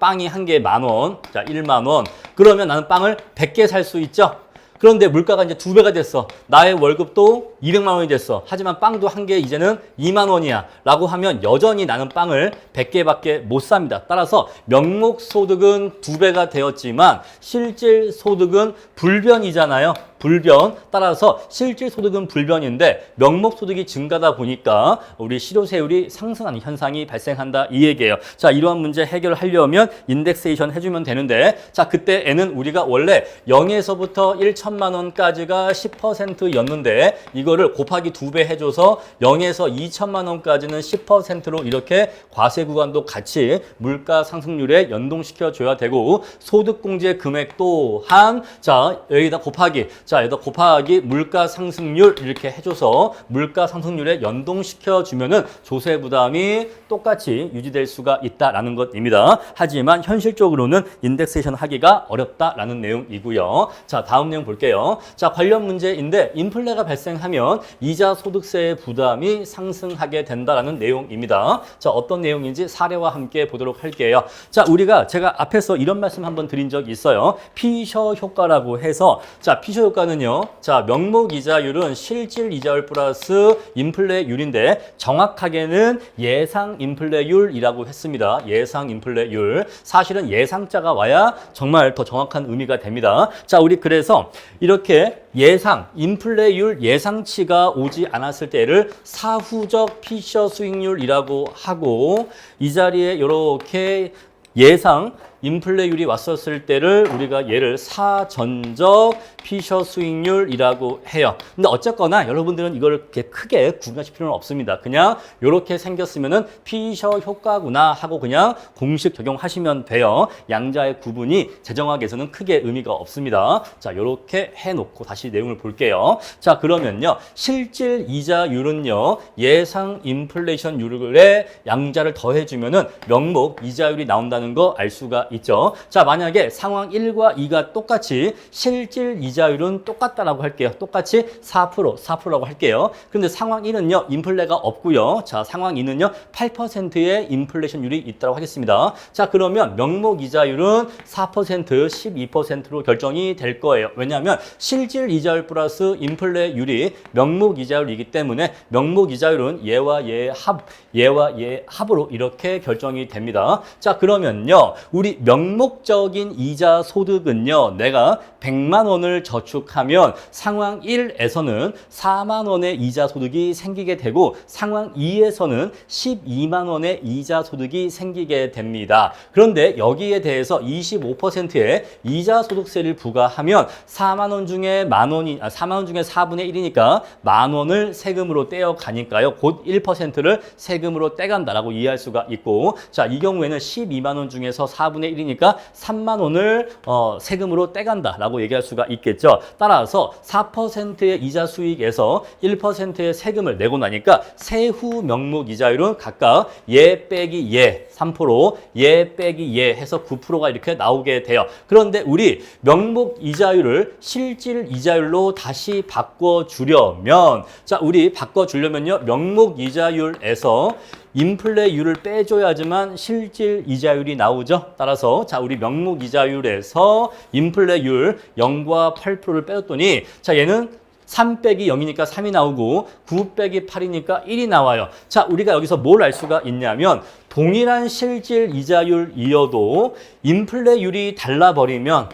빵이 한 개에 10,000원. 자, 10,000원. 그러면 나는 빵을 100개 살 수 있죠? 그런데 물가가 이제 2배가 됐어. 나의 월급도 200만 원이 됐어. 하지만 빵도 한 개 이제는 2만 원이야. 라고 하면 여전히 나는 빵을 100개밖에 못 삽니다. 따라서 명목 소득은 2배가 되었지만 실질 소득은 불변이잖아요. 불변. 따라서 실질 소득은 불변인데 명목 소득이 증가다 보니까 우리 실효세율이 상승하는 현상이 발생한다 이 얘기예요. 자, 이러한 문제 해결하려면 인덱세이션 해주면 되는데 자, 그때 N은 우리가 원래 0에서부터 1천만 원까지가 10%였는데 이거를 곱하기 2배 해줘서 0에서 2천만 원까지는 10%로 이렇게 과세 구간도 같이 물가 상승률에 연동시켜 줘야 되고 소득공제 금액 또한 자, 여기다 곱하기 자, 여기다 곱하기 물가 상승률 이렇게 해줘서 물가 상승률에 연동시켜 주면은 조세 부담이 똑같이 유지될 수가 있다라는 것입니다. 하지만 현실적으로는 인덱세이션 하기가 어렵다라는 내용이고요. 자, 다음 내용 볼게요. 자, 관련 문제인데 인플레가 발생하면 이자 소득세의 부담이 상승하게 된다라는 내용입니다. 자, 어떤 내용인지 사례와 함께 보도록 할게요. 자, 제가 앞에서 이런 말씀 한번 드린 적이 있어요. 피셔 효과라고 해서 자, 피셔 효과는요. 자, 명목 이자율은 실질 이자율 플러스 인플레율인데 정확하게는 예상 인플레율이라고 했습니다. 예상 인플레율. 사실은 예상자가 와야 정말 더 정확한 의미가 됩니다. 자, 우리 그래서 이렇게 예상, 인플레율 예상치가 오지 않았을 때를 사후적 피셔 수익률이라고 하고 이 자리에 이렇게 예상 인플레율이 왔었을 때를 우리가 얘를 사전적 피셔 수익률이라고 해요. 근데 어쨌거나 여러분들은 이걸 이렇게 크게 구분하실 필요는 없습니다. 그냥 이렇게 생겼으면은 피셔 효과구나 하고 그냥 공식 적용하시면 돼요. 양자의 구분이 재정학에서는 크게 의미가 없습니다. 자, 이렇게 해놓고 다시 내용을 볼게요. 자, 그러면요. 실질 이자율은요. 예상 인플레이션율에 양자를 더해주면은 명목 이자율이 나온다는 거 알 수가 있죠. 자, 만약에 상황 1과 2가 똑같이 실질 이자율은 똑같다라고 할게요. 똑같이 4%라고 할게요. 그런데 상황 1은요, 인플레가 없고요. 자, 상황 2는요, 8%의 인플레이션율이 있다고 하겠습니다. 자, 그러면 명목 이자율은 4%, 12%로 결정이 될 거예요. 왜냐하면 실질 이자율 플러스 인플레율이 명목 이자율이기 때문에 명목 이자율은 얘와 얘의 합으로 이렇게 결정이 됩니다. 자, 그러면요, 우리 명목적인 이자 소득은요, 내가 100만 원을 저축하면 상황 1에서는 4만 원의 이자 소득이 생기게 되고 상황 2에서는 12만 원의 이자 소득이 생기게 됩니다. 그런데 여기에 대해서 25%의 이자 소득세를 부과하면 4만 원 중에 4만 원 중에 4분의 1이니까 만 원을 세금으로 떼어가니까요. 곧 1%를 세금으로 떼간다라고 이해할 수가 있고 자, 이 경우에는 12만 원 중에서 4분의 1이니까 3만 원을 세금으로 떼간다라고 얘기할 수가 있겠죠. 따라서 4%의 이자 수익에서 1%의 세금을 내고 나니까 세후 명목 이자율은 각각 얘 빼기 얘 3%, 얘 빼기 얘 해서 9%가 이렇게 나오게 돼요. 그런데 우리 명목 이자율을 실질 이자율로 다시 바꿔주려면 자, 우리 바꿔주려면요. 명목 이자율에서 인플레율을 빼줘야지만 실질 이자율이 나오죠. 따라서 자, 우리 명목 이자율에서 인플레율 0과 8%를 빼줬더니 자, 얘는 3 빼기 0이니까 3이 나오고 9 빼기 8이니까 1이 나와요. 자, 우리가 여기서 뭘 알 수가 있냐면 동일한 실질 이자율이어도 인플레율이 달라버리면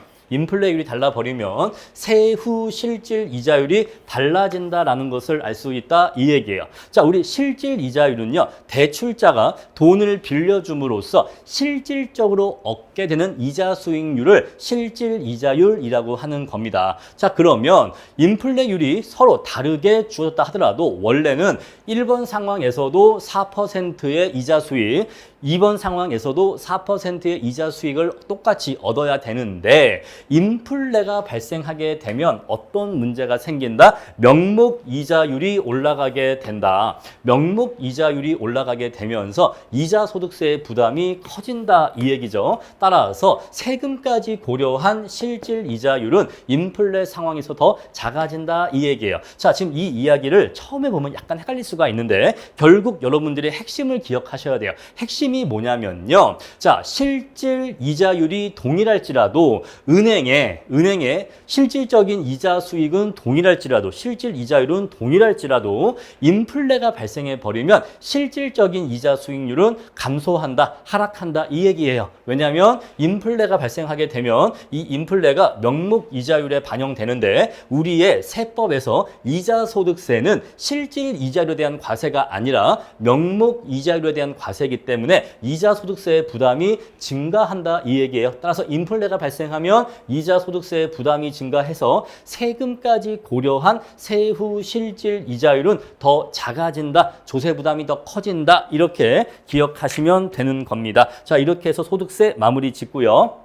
세후 실질 이자율이 달라진다라는 것을 알 수 있다 이 얘기예요. 자, 우리 실질 이자율은요. 대출자가 돈을 빌려줌으로써 실질적으로 얻게 되는 이자 수익률을 실질 이자율이라고 하는 겁니다. 자, 그러면 인플레율이 서로 다르게 주어졌다 하더라도 원래는 1번 상황에서도 4%의 이자 수익 2번 상황에서도 4%의 이자 수익을 똑같이 얻어야 되는데 인플레가 발생하게 되면 어떤 문제가 생긴다? 명목 이자율이 올라가게 된다. 명목 이자율이 올라가게 되면서 이자 소득세의 부담이 커진다 이 얘기죠. 따라서 세금까지 고려한 실질 이자율은 인플레 상황에서 더 작아진다 이 얘기예요. 자, 지금 이 이야기를 처음에 보면 약간 헷갈릴 수가 있는데 결국 여러분들이 핵심을 기억하셔야 돼요. 핵심이 핵심이 뭐냐면요. 자, 실질 이자율이 동일할지라도 은행의 실질적인 이자 수익은 동일할지라도 실질 이자율은 동일할지라도 인플레가 발생해 버리면 실질적인 이자 수익률은 감소한다, 하락한다 이 얘기예요. 왜냐하면 인플레가 발생하게 되면 이 인플레가 명목 이자율에 반영되는데 우리의 세법에서 이자소득세는 실질 이자율에 대한 과세가 아니라 명목 이자율에 대한 과세이기 때문에 이자소득세의 부담이 증가한다 이 얘기예요. 따라서 인플레가 발생하면 이자소득세의 부담이 증가해서 세금까지 고려한 세후 실질 이자율은 더 작아진다. 조세 부담이 더 커진다. 이렇게 기억하시면 되는 겁니다. 자, 이렇게 해서 소득세 마무리 짓고요.